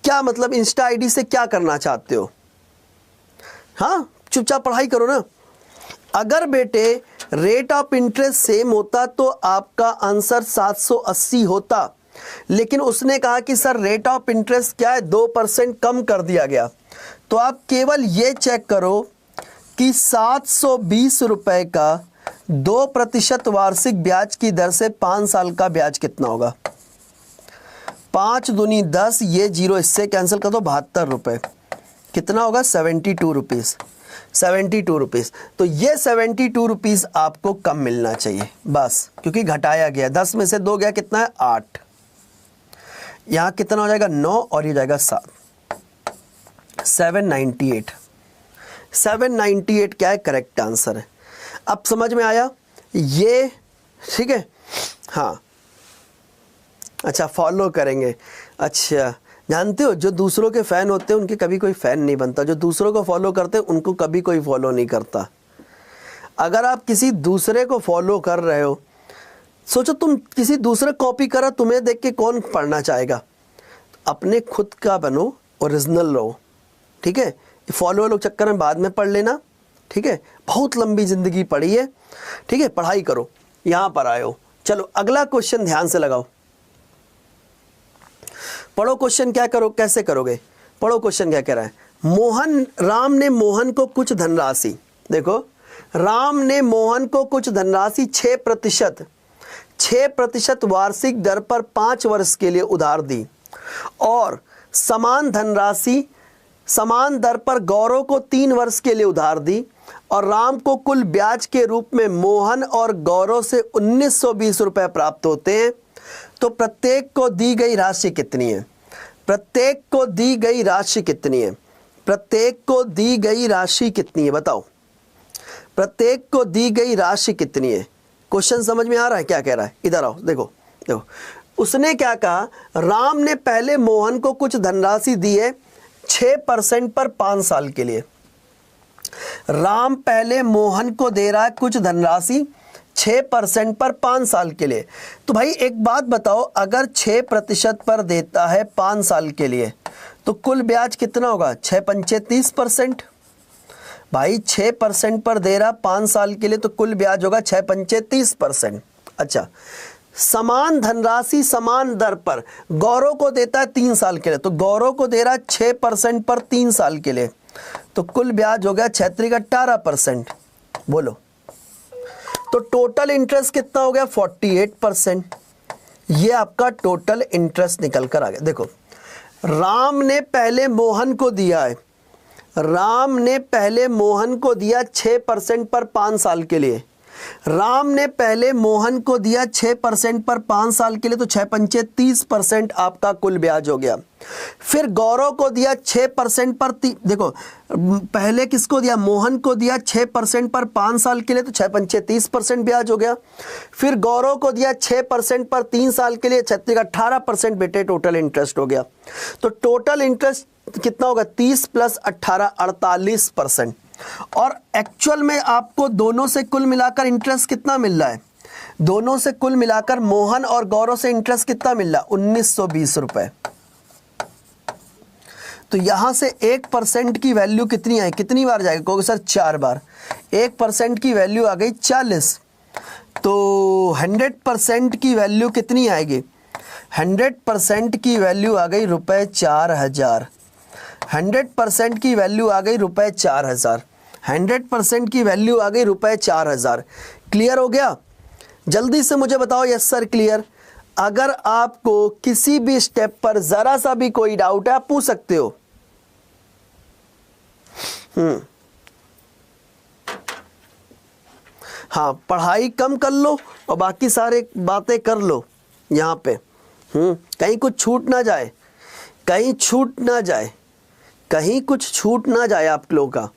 क्या मतलब इंस्टा आईडी से क्या करना चाहते हो? हाँ, चुपचाप पढ़ाई करो ना। अगर बेटे रेट ऑफ इंटरेस्ट सेम होता तो आपका आंसर 780 होता, लेकिन उसने कहा कि सर रेट ऑफ इंटरेस्ट क्या है, 2% कम कर दिया गया। तो आप केवल ये चेक करो कि 720 रुपए का 2% वार्षिक ब्याज की दर से 5 साल का ब्याज कितना होगा? 5 दूनी 10, ये 0 इससे कैंसिल कर दो, 72 रुपए। कितना होगा? 72 रुपीज़। 72 रुपीज़। तो ये 72 रुपीज़ आपको कम मिलना चाहिए बस, क्योंकि घटाया गया। 10 में से 2 गया, कितना है? 8। यहाँ कितना हो जाएगा? 9 और ये जाएगा 7। 798। 798 क्या है? करेक्ट आंसर है। अब समझ में आया ये? ठीक है, हाँ। अच्छा, फॉलो करेंगे। अच्छा, जानते हो जो दूसरों के फ़ैन होते हैं उनके कभी कोई फ़ैन नहीं बनता, जो दूसरों को फॉलो करते हैं उनको कभी कोई फॉलो नहीं करता। अगर आप किसी दूसरे को फॉलो कर रहे हो, सोचो तुम किसी दूसरे कॉपी करा, तुम्हें देख के कौन पढ़ना चाहेगा? अपने खुद का बनो, ओरिजिनल रहो। ठीक है, फॉलो लोग चक्कर में बाद में पढ़ लेना। ठीक है, बहुत लंबी ज़िंदगी पड़ी है। ठीक है, पढ़ाई करो, यहाँ पर आए हो। चलो अगला क्वेश्चन ध्यान से लगाओ, पढ़ो क्वेश्चन। क्या करो, कैसे करोगे? पढ़ो क्वेश्चन क्या कह रहा है। राम ने मोहन को कुछ धनराशि, देखो, राम ने मोहन को कुछ धनराशि 6% वार्षिक दर पर 5 वर्ष के लिए उधार दी और समान धनराशि समान दर पर गौरव को 3 वर्ष के लिए उधार दी, और राम को कुल ब्याज के रूप में मोहन और गौरव से 1920 रुपए प्राप्त होते हैं। तो प्रत्येक को दी गई राशि कितनी है? प्रत्येक को दी गई राशि कितनी है? प्रत्येक को दी गई राशि कितनी है? बताओ, प्रत्येक को दी गई राशि कितनी है? क्वेश्चन समझ में आ रहा है क्या कह रहा है? इधर आओ, देखो देखो, उसने क्या कहा, राम ने पहले मोहन को कुछ धनराशि दी है 6% पर 5 साल के लिए। राम पहले मोहन को दे रहा है कुछ धनराशि 6% पर 5 साल के लिए। तो भाई एक बात बताओ, अगर 6% पर देता है 5 साल के लिए तो कुल ब्याज कितना होगा? 6 पंचे 30%। भाई 6% पर दे रहा 5 साल के लिए तो कुल ब्याज होगा 6 पंचे 30%। अच्छा, समान धनराशि समान दर पर गौरव को देता है 3 साल के लिए, तो गौरव को दे रहा है 6% पर 3 साल के लिए, तो कुल ब्याज हो गया 6 18%। बोलो, तो टोटल इंटरेस्ट कितना हो गया? 48%। ये आपका टोटल इंटरेस्ट निकल कर आ गया। देखो, राम ने पहले मोहन को दिया है, राम ने पहले मोहन को दिया 6% पर 5 साल के लिए। राम ने पहले मोहन को दिया 6% पर 5 साल के लिए, तो 6 पंचे 30% आपका कुल ब्याज हो गया। फिर गौरव को दिया 6% पर देखो, पहले किसको दिया? मोहन को दिया 6% पर 5 साल के लिए, तो 6 पंचे 30% ब्याज हो गया। फिर गौरव को दिया 6% पर 3 साल के लिए, 6 18% बेटे टोटल इंटरेस्ट हो गया। तो टोटल इंटरेस्ट कितना होगा? 30 + 18 48%। और एक्चुअल में आपको दोनों से कुल मिलाकर इंटरेस्ट कितना मिल रहा है? दोनों से कुल मिलाकर मोहन और गौरव से इंटरेस्ट कितना मिल रहा है? 1920 रुपए। तो यहां से 1% की वैल्यू कितनी आई? कितनी बार जाएगी? कहोगे सर 4 बार। 1% की वैल्यू आ गई 40, तो 100% की वैल्यू कितनी आएगी? 100% की वैल्यू आ गई ₹4000। 100% की वैल्यू आ गई ₹4000। 100% की वैल्यू आ गई ₹4000। क्लियर हो गया? जल्दी से मुझे बताओ। Yes sir clear. अगर आपको किसी भी स्टेप पर जरा सा भी कोई डाउट है आप पूछ सकते हो। हाँ, पढ़ाई कम कर लो और बाकी सारे बातें कर लो यहाँ पे। कहीं कुछ छूट ना जाए, कहीं छूट ना जाए, कहीं कुछ छूट ना जाए आप लोगों का,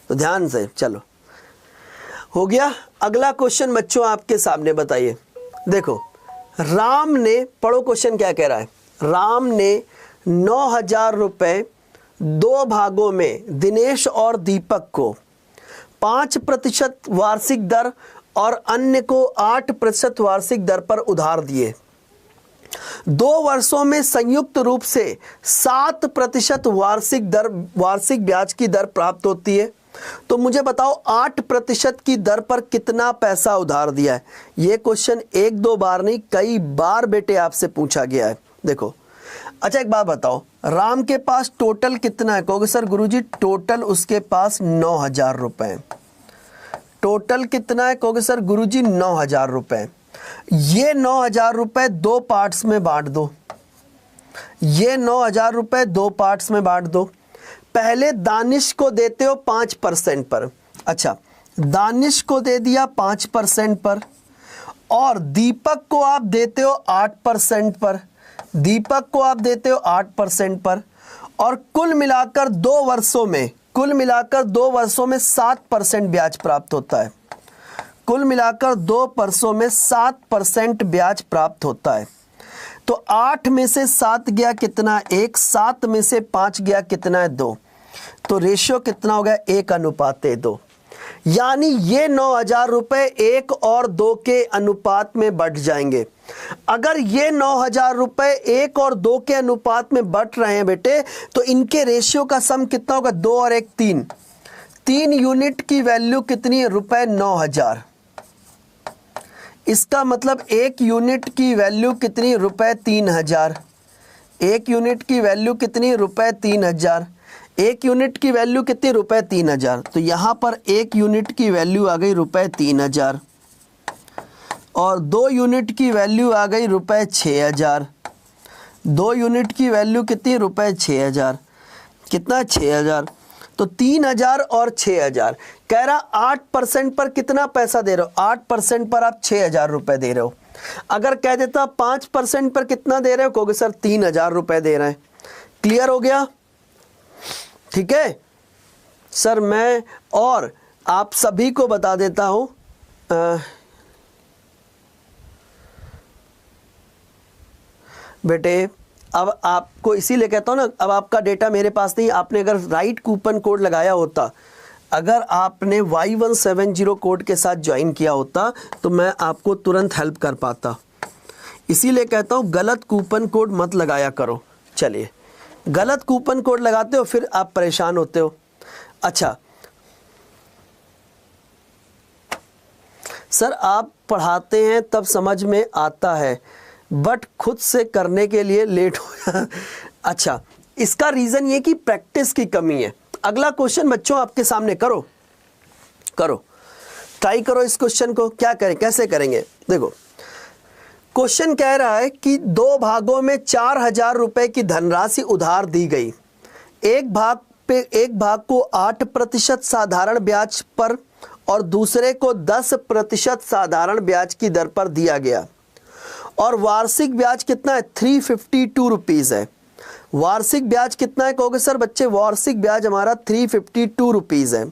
तो ध्यान से चलो। हो गया? अगला क्वेश्चन बच्चों आपके सामने, बताइए देखो राम ने, पढ़ो क्वेश्चन क्या कह रहा है। राम ने 9,000 रुपए 2 भागों में दिनेश और दीपक को 5% वार्षिक दर और अन्य को 8% वार्षिक दर पर उधार दिए। 2 वर्षों में संयुक्त रूप से 7% वार्षिक ब्याज की दर प्राप्त होती है। तो मुझे बताओ 8% की दर पर कितना पैसा उधार दिया है। यह क्वेश्चन 1-2 बार नहीं, कई बार बेटे आपसे पूछा गया है। देखो अच्छा एक बात बताओ, राम के पास टोटल कितना है? कहोगे सर गुरुजी टोटल उसके पास 9,000 रुपए। टोटल कितना है? कहोगे सर गुरुजी 9,000 रुपए। ये 9,000 रुपए 2 पार्ट्स में बांट दो। ये 9,000 रुपए 2 पार्ट्स में बांट दो। पहले दानिश को देते हो 5% पर। अच्छा, दानिश को दे दिया 5% पर और दीपक को आप देते हो 8% पर। दीपक को आप देते हो 8% पर और कुल मिलाकर 2 वर्षों में 7% ब्याज प्राप्त होता है। कुल मिलाकर 2 वर्षों में 7% ब्याज प्राप्त होता है। तो 8 में से 7 गया कितना? 1। 7 में से 5 गया कितना है? 2। तो रेशियो कितना हो गया? 1:2। यानी ये 9,000 रुपए 1 और 2 के अनुपात में बढ़ जाएंगे। अगर ये 9,000 रुपए 1 और 2 के अनुपात में बढ़ रहे हैं बेटे, तो इनके रेशियो का सम कितना होगा? 2 और 1 3। 3 यूनिट की वैल्यू कितनी है? रुपए 9,000। इसका मतलब 1 यूनिट की वैल्यू कितनी? रुपए 3,000। 1 यूनिट की वैल्यू कितनी? रुपए 3,000। 1 यूनिट की वैल्यू कितनी? रुपए 3,000। तो यहाँ पर 1 यूनिट की वैल्यू आ गई रुपए 3,000 और 2 यूनिट की वैल्यू आ गई रुपए 6,000। 2 यूनिट की वैल्यू कितनी? रुपए 6,000। कितना? 6,000। तो 3,000 और 6,000। कह रहा 8% पर कितना पैसा दे रहे हो? 8% पर आप 6,000 रुपए दे रहे हो। अगर कह देता 5% पर कितना दे रहे हो? कहोगे सर 3,000 रुपए दे रहे हैं। क्लियर हो गया? ठीक है सर, मैं और आप सभी को बता देता हूं। बेटे अब आपको इसीलिए कहता हूं ना, अब आपका डेटा मेरे पास नहीं। आपने अगर राइट कूपन कोड लगाया होता, अगर आपने Y170 कोड के साथ ज्वाइन किया होता, तो मैं आपको तुरंत हेल्प कर पाता। इसीलिए कहता हूं गलत कूपन कोड मत लगाया करो। चलिए, गलत कूपन कोड लगाते हो फिर आप परेशान होते हो। अच्छा सर, आप पढ़ाते हैं तब समझ में आता है, बट खुद से करने के लिए लेट हो अच्छा, इसका रीज़न ये कि प्रैक्टिस की कमी है। अगला क्वेश्चन बच्चों आपके सामने करो ट्राई करो इस क्वेश्चन को। क्या करें, कैसे करेंगे? देखो क्वेश्चन कह रहा है कि 2 भागों में 4,000 रुपए की धनराशि उधार दी गई। एक भाग को 8% साधारण ब्याज पर और दूसरे को 10% साधारण ब्याज की दर पर दिया गया और वार्षिक ब्याज कितना है? 352 रुपीज़ है। वार्षिक ब्याज कितना है? कहोगे सर बच्चे वार्षिक ब्याज हमारा 352 रुपीज़ है।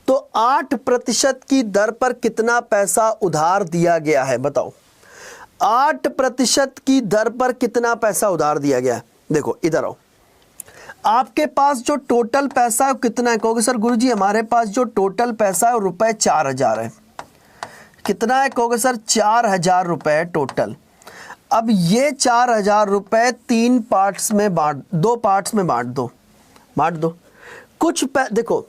तो 8% की दर पर कितना पैसा उधार दिया गया है? बताओ 8% की दर पर कितना पैसा उधार दिया गया है? देखो इधर आओ, आपके पास जो टोटल पैसा है कितना है? कहोगे सर गुरुजी हमारे पास जो टोटल पैसा है रुपए 4,000 है। कितना है? कहोगे सर 4,000 रुपए टोटल। अब ये 4,000 रुपए 2 पार्ट्स में बांट दो। देखो,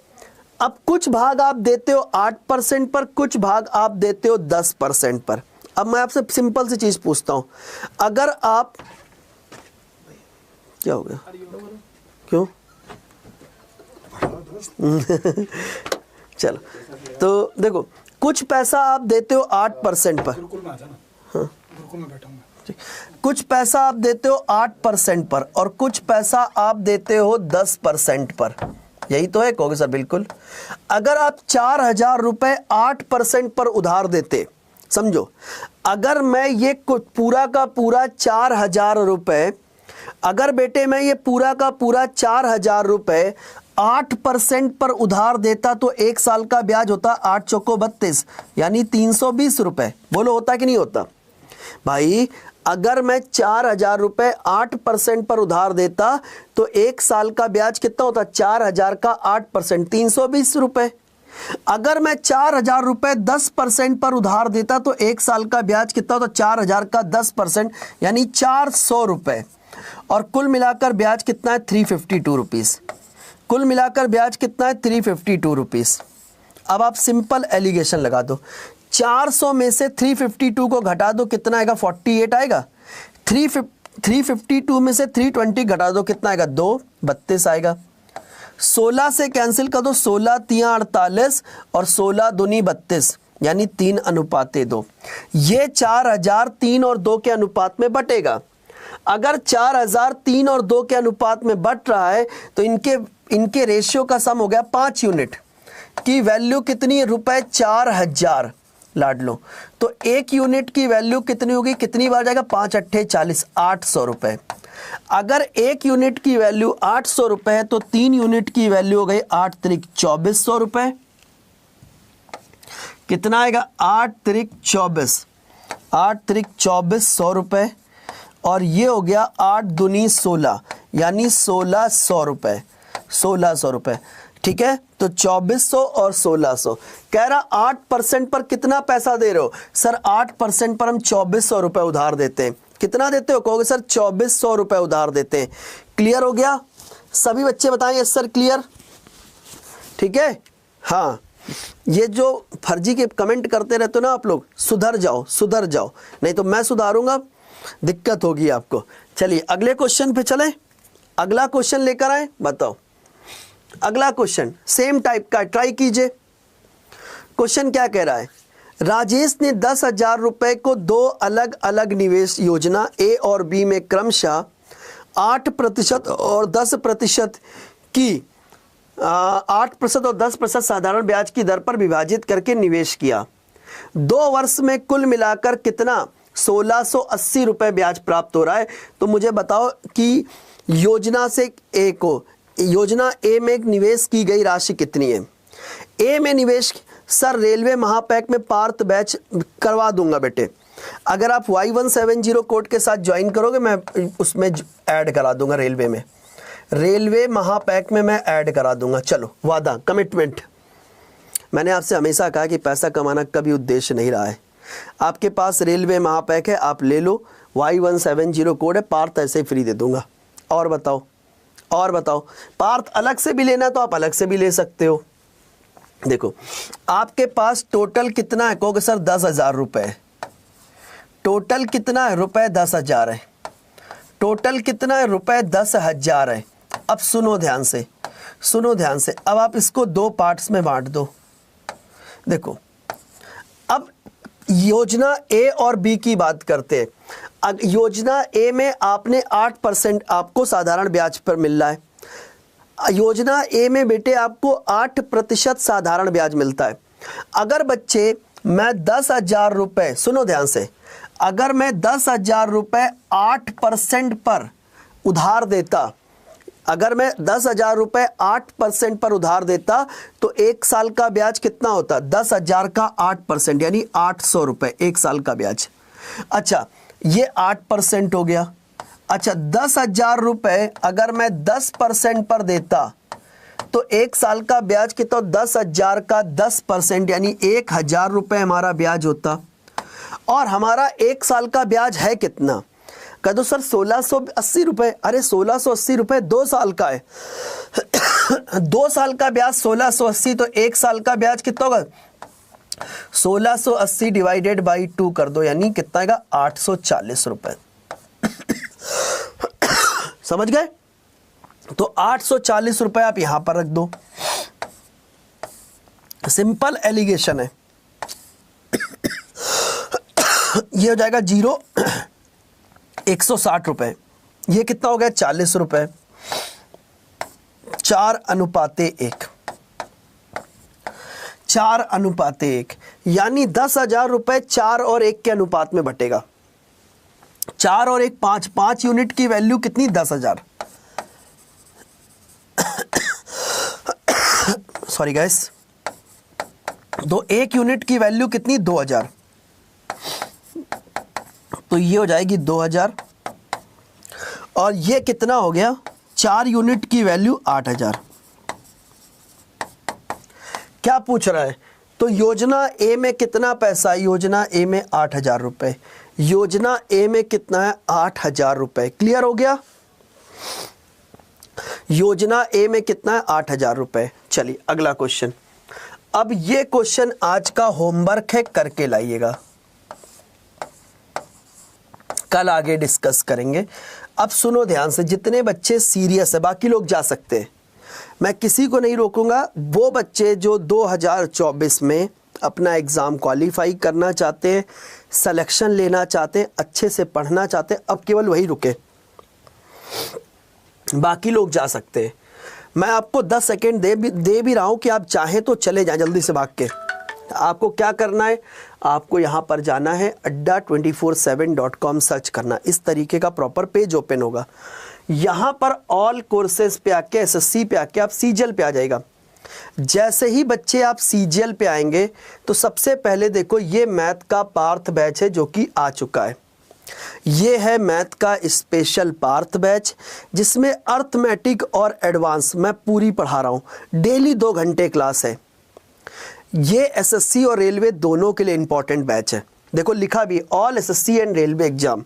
अब कुछ भाग आप देते हो 8% पर, कुछ भाग आप देते हो 10% पर। अब मैं आपसे सिंपल सी चीज पूछता हूं, अगर आप क्या हो गया? क्यों? चलो, तो देखो कुछ पैसा आप देते हो 8% पर। हाँ, कुछ पैसा आप देते हो 8% पर और कुछ पैसा आप देते हो 10% पर। यही तो है? कहोगे सर बिल्कुल। अगर आप 4,000 रुपए 8% पर उधार देते, समझो अगर मैं ये पूरा का पूरा 4,000 रुपए, अगर बेटे मैं ये पूरा का पूरा 4,000 रुपए 8% पर उधार देता तो 1 साल का ब्याज होता 8 चौको 32, यानी 320 रुपए। बोलो होता कि नहीं होता? भाई अगर मैं 4,000 रुपये 8% पर उधार देता तो एक साल का ब्याज कितना होता? 4,000 का 8% 320 रुपये। अगर मैं 4,000 रुपये 10% पर उधार देता तो एक साल का ब्याज कितना होता? 4,000 का 10% यानी 400 रुपये। और कुल मिलाकर ब्याज कितना है? 352 रुपीज़। कुल मिलाकर ब्याज कितना है? 352 रुपीज़। अब आप सिंपल एलिगेशन लगा दो, 400 में से 352 को घटा दो, कितना आएगा? 48 आएगा। 352 में से 320 घटा दो, कितना आएगा? 2, 32 आएगा। 16 से कैंसिल कर दो, 16 तियां 48 और 16 दूनी 32 यानी 3:2। ये 4,000 3 और 2 के अनुपात में बटेगा। अगर 4,000 3 और 2 के अनुपात में बट रहा है तो इनके रेशियो का सम हो गया 5 यूनिट की वैल्यू कितनी है? रुपए 4,000 लाड लो। तो एक यूनिट की वैल्यू कितनी होगी? कितनी बार जाएगा? 5 अट्ठे 40, 800 रुपए। अगर एक यूनिट की वैल्यू 800 रुपए है तो 3 यूनिट की वैल्यू हो गई 8 त्रिक 2400 रुपए। कितना आएगा? 8 त्रिक 24, 8 त्रिक 2400 रुपए। और ये हो गया 8 दूनी 16 यानी 1600 रुपए, 1600 रुपए। ठीक है, तो 2400 और 1600। कह रहा 8% पर कितना पैसा दे रहे हो? सर 8% पर हम 2400 रुपए उधार देते हैं। कितना देते हो? कहोगे सर 2400 रुपए उधार देते हैं। क्लियर हो गया? सभी बच्चे बताएं यस सर क्लियर। ठीक है, हाँ, ये जो फर्जी के कमेंट करते रहते हो ना आप लोग, सुधर जाओ, सुधर जाओ, नहीं तो मैं सुधारूंगा, दिक्कत होगी आपको। चलिए अगले क्वेश्चन पे चलें। अगला क्वेश्चन लेकर आए, बताओ। अगला क्वेश्चन सेम टाइप का, ट्राई कीजिए। क्वेश्चन क्या कह रहा है? राजेश ने 10,000 रुपए को 2 अलग अलग निवेश योजना ए और बी में क्रमशः 8% और 10% की 8% और 10% साधारण ब्याज की दर पर विभाजित करके निवेश किया। 2 वर्ष में कुल मिलाकर कितना 1680 रुपए ब्याज प्राप्त हो रहा है। तो मुझे बताओ कि योजना से ए को, योजना ए में निवेश की गई राशि कितनी है? ए में निवेश, सर रेलवे महापैक में पार्थ बैच करवा दूंगा बेटे। अगर आप Y170 कोड के साथ ज्वाइन करोगे मैं उसमें ऐड करा दूंगा, रेलवे में, रेलवे महापैक में मैं ऐड करा दूंगा। चलो वादा, कमिटमेंट। मैंने आपसे हमेशा कहा कि पैसा कमाना कभी उद्देश्य नहीं रहा है। आपके पास रेलवे महापैक है, आप ले लो, Y170 कोड है, पार्थ ऐसे ही फ्री दे दूंगा। और बताओ, और बताओ, पार्थ अलग से भी लेना तो आप अलग से भी ले सकते हो। देखो आपके पास टोटल कितना है? कहोगे सर 10,000 रुपए। टोटल कितना है? रुपए 10,000 है। टोटल कितना है? रुपए 10,000 है। अब सुनो ध्यान से, सुनो ध्यान से। अब आप इसको 2 पार्ट्स में बांट दो। देखो अब योजना ए और बी की बात करते हैं। योजना ए में आपने 8% आपको साधारण ब्याज पर मिल रहा है। योजना ए में बेटे आपको 8% साधारण ब्याज मिलता है। अगर बच्चे मैं 10,000 रुपए, सुनो ध्यान से, अगर मैं 10,000 रुपए 8% पर उधार देता, अगर मैं 10,000 रुपए 8% पर उधार देता तो एक साल का ब्याज कितना होता? 10,000 का 8% यानी 800 रुपए एक साल का ब्याज। अच्छा ये 8% हो गया। अच्छा 10,000 रुपए अगर मैं 10% पर देता तो एक साल का ब्याज कितना? 10,000 का 10% यानी 1,000 रुपए हमारा ब्याज होता। और हमारा एक साल का ब्याज है कितना? कह दो सर 1680 रुपए। अरे 1680 रुपए 2 साल का है। 2 साल का ब्याज 1680, तो एक साल का ब्याज कितना होगा? 1680 डिवाइडेड बाई 2 कर दो, यानी कितना आएगा? 840 रुपए। समझ गए? तो 840 रुपए आप यहां पर रख दो। सिंपल एलिगेशन है। ये हो जाएगा 0, 160 रुपए। ये कितना हो गया? 40 रुपए। 4:1, 4:1 यानी 10,000 रुपए 4 और 1 के अनुपात में बटेगा। 4 और 1 5, 5 यूनिट की वैल्यू कितनी? 10,000। सॉरी गाइस, तो 1 यूनिट की वैल्यू कितनी? 2,000। तो ये हो जाएगी 2000, और ये कितना हो गया, 4 यूनिट की वैल्यू 8000। क्या पूछ रहा है, तो योजना ए में कितना पैसा है, योजना ए में 8000 रुपए, योजना ए में कितना है 8000 रुपए। क्लियर हो गया, योजना ए में कितना है 8000 रुपए। चलिए अगला क्वेश्चन। अब ये क्वेश्चन आज का होमवर्क है, करके लाइएगा, कल आगे डिस्कस करेंगे। अब सुनो ध्यान से, जितने बच्चे सीरियस है, बाकी लोग जा सकते हैं, मैं किसी को नहीं रोकूंगा। वो बच्चे जो 2024 में अपना एग्ज़ाम क्वालिफाई करना चाहते हैं, सिलेक्शन लेना चाहते हैं, अच्छे से पढ़ना चाहते हैं, अब केवल वही रुके, बाकी लोग जा सकते हैं। मैं आपको 10 सेकेंड दे भी रहा हूं कि आप चाहें तो चले जाएं जल्दी से भाग के। आपको क्या करना है, आपको यहाँ पर जाना है, adda247.com सर्च करना, इस तरीके का प्रॉपर पेज ओपन होगा। यहाँ पर ऑल कोर्सेज पे आके, एसएससी पे आके आप सीजीएल पे आ जाएगा। जैसे ही बच्चे आप सीजीएल पे आएंगे तो सबसे पहले देखो, ये मैथ का पार्थ बैच है जो कि आ चुका है। ये है मैथ का स्पेशल पार्थ बैच, जिसमें अर्थमेटिक और एडवांस मैं पूरी पढ़ा रहा हूँ। डेली 2 घंटे क्लास है। ये एसएससी और रेलवे दोनों के लिए इंपॉर्टेंट बैच है। देखो लिखा भी, all SSC and railway exam.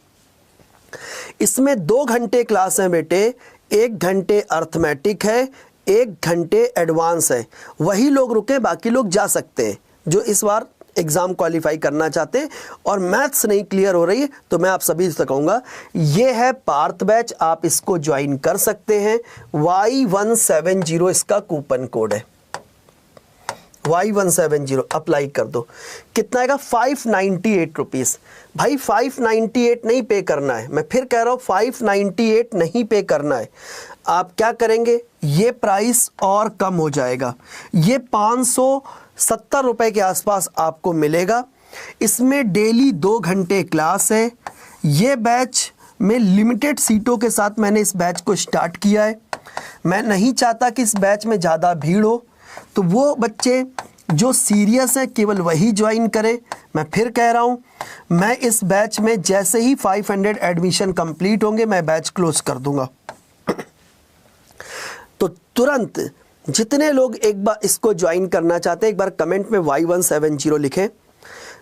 इसमें 2 घंटे क्लास है बेटे, 1 घंटे अर्थमेटिक है, 1 घंटे एडवांस है। वही लोग रुके, बाकी लोग जा सकते हैं जो इस बार एग्जाम क्वालिफाई करना चाहते हैं और मैथ्स नहीं क्लियर हो रही है। तो मैं आप सभी से कहूँगा, ये है पार्थ बैच, आप इसको ज्वाइन कर सकते हैं। Y170 इसका कूपन कोड है, Y170 अप्लाई कर दो। कितना आएगा, 598 रुपीज़। भाई 598 नहीं पे करना है, मैं फिर कह रहा हूँ 598 नहीं पे करना है। आप क्या करेंगे, ये प्राइस और कम हो जाएगा, ये 570 रुपए के आसपास आपको मिलेगा। इसमें डेली 2 घंटे क्लास है। ये बैच में लिमिटेड सीटों के साथ मैंने इस बैच को स्टार्ट किया है। मैं नहीं चाहता कि इस बैच में ज़्यादा भीड़ हो, तो वो बच्चे जो सीरियस है केवल वही ज्वाइन करें। मैं फिर कह रहा हूँ, मैं इस बैच में जैसे ही 500 एडमिशन कंप्लीट होंगे मैं बैच क्लोज कर दूंगा। तो तुरंत जितने लोग एक बार इसको ज्वाइन करना चाहते हैं, एक बार कमेंट में Y170 लिखें।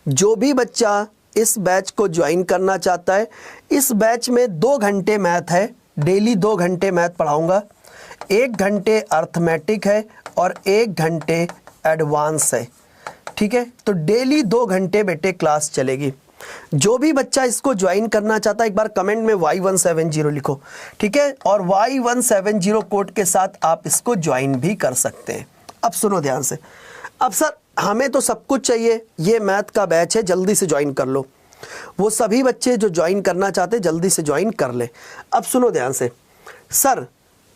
जो भी बच्चा इस बैच को ज्वाइन करना चाहता है, इस बैच में 2 घंटे मैथ है, डेली 2 घंटे मैथ पढ़ाऊंगा, 1 घंटे अर्थमेटिक है और 1 घंटे एडवांस है। ठीक है, तो डेली 2 घंटे बेटे क्लास चलेगी। जो भी बच्चा इसको ज्वाइन करना चाहता है, एक बार कमेंट में Y170 लिखो, ठीक है, और Y170 कोड के साथ आप इसको ज्वाइन भी कर सकते हैं। अब सुनो ध्यान से, अब सर हमें तो सब कुछ चाहिए, ये मैथ का बैच है, जल्दी से ज्वाइन कर लो। वो सभी बच्चे जो ज्वाइन करना चाहते हैं जल्दी से ज्वाइन कर ले। अब सुनो ध्यान से, सर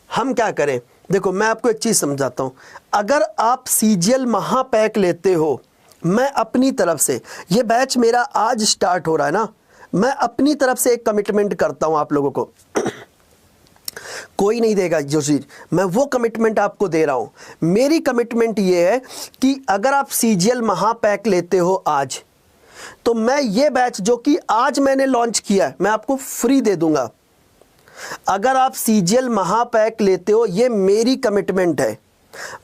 हम क्या करें, देखो मैं आपको एक चीज समझाता हूं। अगर आप सीजीएल महापैक लेते हो, मैं अपनी तरफ से, ये बैच मेरा आज स्टार्ट हो रहा है ना, मैं अपनी तरफ से एक कमिटमेंट करता हूं आप लोगों को। कोई नहीं देगा जो चीज, मैं वो कमिटमेंट आपको दे रहा हूं। मेरी कमिटमेंट ये है कि अगर आप सीजीएल महापैक लेते हो आज, तो मैं ये बैच जो कि आज मैंने लॉन्च किया है, मैं आपको फ्री दे दूंगा। अगर आप सीजीएल महापैक लेते हो, ये मेरी कमिटमेंट है,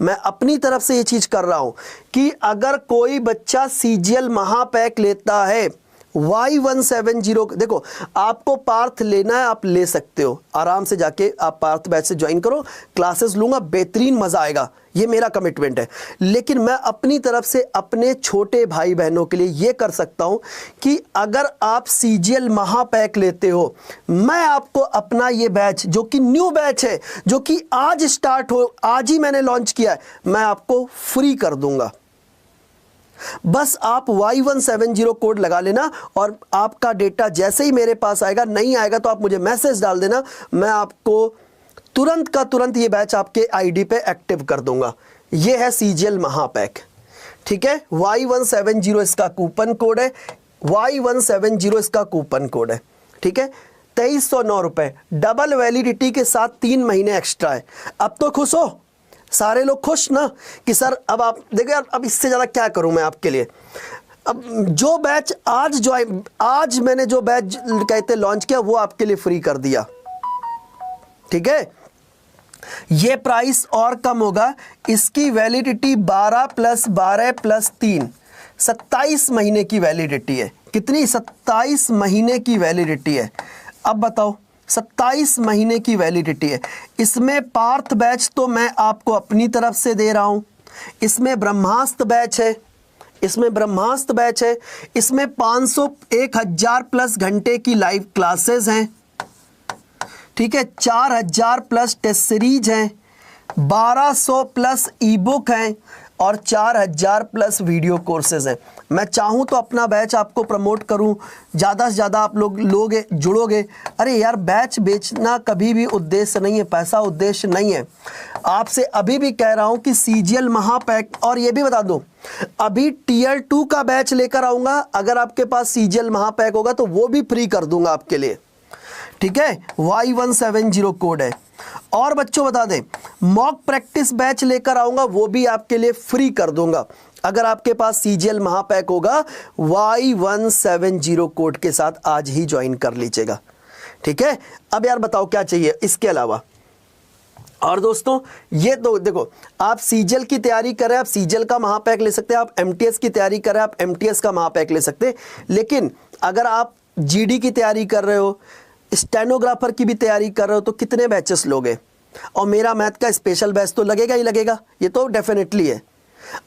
मैं अपनी तरफ से ये चीज कर रहा हूं कि अगर कोई बच्चा सीजीएल महापैक लेता है Y170, देखो आपको पार्थ लेना है, आप ले सकते हो, आराम से जाके आप पार्थ बैच से ज्वाइन करो, क्लासेस लूंगा, बेहतरीन मजा आएगा, ये मेरा कमिटमेंट है। लेकिन मैं अपनी तरफ से अपने छोटे भाई बहनों के लिए ये कर सकता हूं कि अगर आप सीजीएल महापैक लेते हो, मैं आपको अपना ये बैच जो कि न्यू बैच है, जो कि आज स्टार्ट हो, आज ही मैंने लॉन्च किया है, मैं आपको फ्री कर दूंगा। बस आप Y170 कोड लगा लेना और आपका डेटा जैसे ही मेरे पास आएगा, नहीं आएगा तो आप मुझे मैसेज डाल देना, मैं आपको तुरंत का तुरंत ये बैच आपके आईडी पे एक्टिव कर दूंगा। ये है सीजीएल महापैक, ठीक है। Y170 इसका कूपन कोड है, Y170 इसका कूपन कोड है, ठीक है। 2309 रुपए, डबल वैलिडिटी के साथ 3 महीने एक्स्ट्रा है। अब तो खुश हो, सारे लोग खुश ना कि सर अब आप देखो यार, अब इससे ज़्यादा क्या करूं मैं आपके लिए। अब जो बैच आज मैंने जो बैच कहते लॉन्च किया वो आपके लिए फ्री कर दिया, ठीक है। ये प्राइस और कम होगा, इसकी वैलिडिटी 12 + 12 + 3 27 महीने की वैलिडिटी है। कितनी? 27 महीने की वैलिडिटी है। अब बताओ, 27 महीने की वैलिडिटी है। इसमें पार्थ बैच तो मैं आपको अपनी तरफ से दे रहा हूं, इसमें ब्रह्मास्त्र बैच है, इसमें 500 1000+ घंटे की लाइव क्लासेस हैं, ठीक है। 4000+ टेस्ट सीरीज हैं, 1200+ ई बुक हैं और 4000+ वीडियो कोर्सेज हैं। मैं चाहूँ तो अपना बैच आपको प्रमोट करूँ, ज़्यादा से ज़्यादा आप लोग जुड़ोगे। अरे यार, बैच बेचना कभी भी उद्देश्य नहीं है, पैसा उद्देश्य नहीं है। आपसे अभी भी कह रहा हूँ कि CGL महापैक, और ये भी बता दूँ अभी Tier 2 का बैच लेकर आऊँगा। अगर आपके पास CGL महापैक होगा तो वो भी फ्री कर दूंगा आपके लिए, ठीक है। Y170 कोड है। और बच्चों बता दें, मॉक प्रैक्टिस बैच लेकर आऊंगा, वो भी आपके लिए फ्री कर दूंगा अगर आपके पास CGL महापैक होगा। Y170 कोड के साथ आज ही ज्वाइन कर लीजिएगा, ठीक है। अब यार बताओ क्या चाहिए इसके अलावा। और दोस्तों ये तो देखो, आप CGL की तैयारी कर रहे हैं, आप CGL का महापैक ले सकते हैं। आप MTS की तैयारी कर रहे हैं, आप MTS का महापैक ले सकते हैं। लेकिन अगर आप GD की तैयारी कर रहे हो, स्टेनोग्राफर की भी तैयारी कर रहे हो, तो कितने बैचेस लोगे? और मेरा मैथ का स्पेशल बैच तो लगेगा ही लगेगा, ये तो डेफिनेटली है।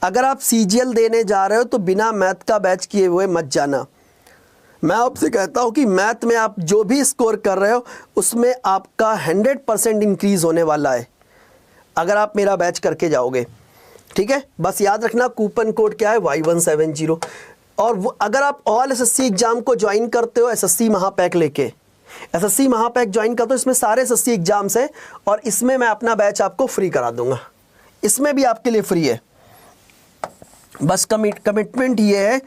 अगर आप CGL देने जा रहे हो तो बिना मैथ का बैच किए हुए मत जाना। मैं आपसे कहता हूं कि मैथ में आप जो भी स्कोर कर रहे हो उसमें आपका 100% इंक्रीज होने वाला है अगर आप मेरा बैच करके जाओगे, ठीक है। बस याद रखना कूपन कोड क्या है, Y170। और अगर आप ऑल SSC एग्जाम को ज्वाइन करते हो, SSC महापैक लेके SSC महापैक ज्वाइन करते हो, इसमें सारे SSC एग्जाम्स हैं और इसमें मैं अपना बैच आपको फ्री करा दूंगा, इसमें भी आपके लिए फ्री है। बस कमिटमेंट ये है,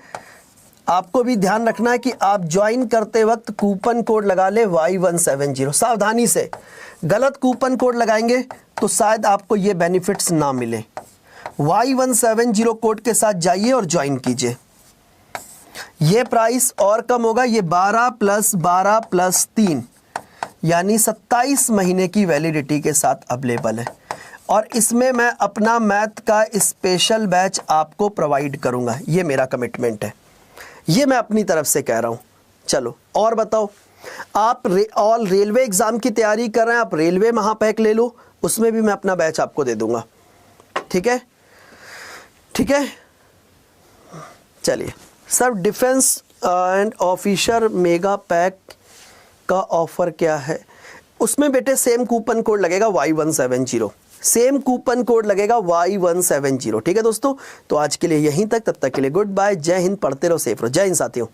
आपको भी ध्यान रखना है कि आप ज्वाइन करते वक्त कूपन कोड लगा ले Y170। सावधानी से, गलत कूपन कोड लगाएंगे तो शायद आपको ये बेनिफिट्स ना मिले। Y170 कोड के साथ जाइए और ज्वाइन कीजिए। ये प्राइस और कम होगा, ये 12 + 12 + 3 यानी 27 महीने की वैलिडिटी के साथ अवेलेबल है। और इसमें मैं अपना मैथ का स्पेशल बैच आपको प्रोवाइड करूंगा, ये मेरा कमिटमेंट है, ये मैं अपनी तरफ से कह रहा हूं। चलो और बताओ, आप ऑल रेलवे एग्जाम की तैयारी कर रहे हैं, आप रेलवे महापैक ले लो, उसमें भी मैं अपना बैच आपको दे दूंगा, ठीक है, ठीक है। चलिए sir, defence and officer mega pack का ऑफर क्या है? उसमें बेटे सेम कूपन कोड लगेगा Y170, सेम कूपन कोड लगेगा Y170, ठीक है दोस्तों। तो आज के लिए यहीं तक, तब तक के लिए गुड बाय, जय हिंद, पढ़ते रहो, सेफ रहो, जय हिंद साथियों।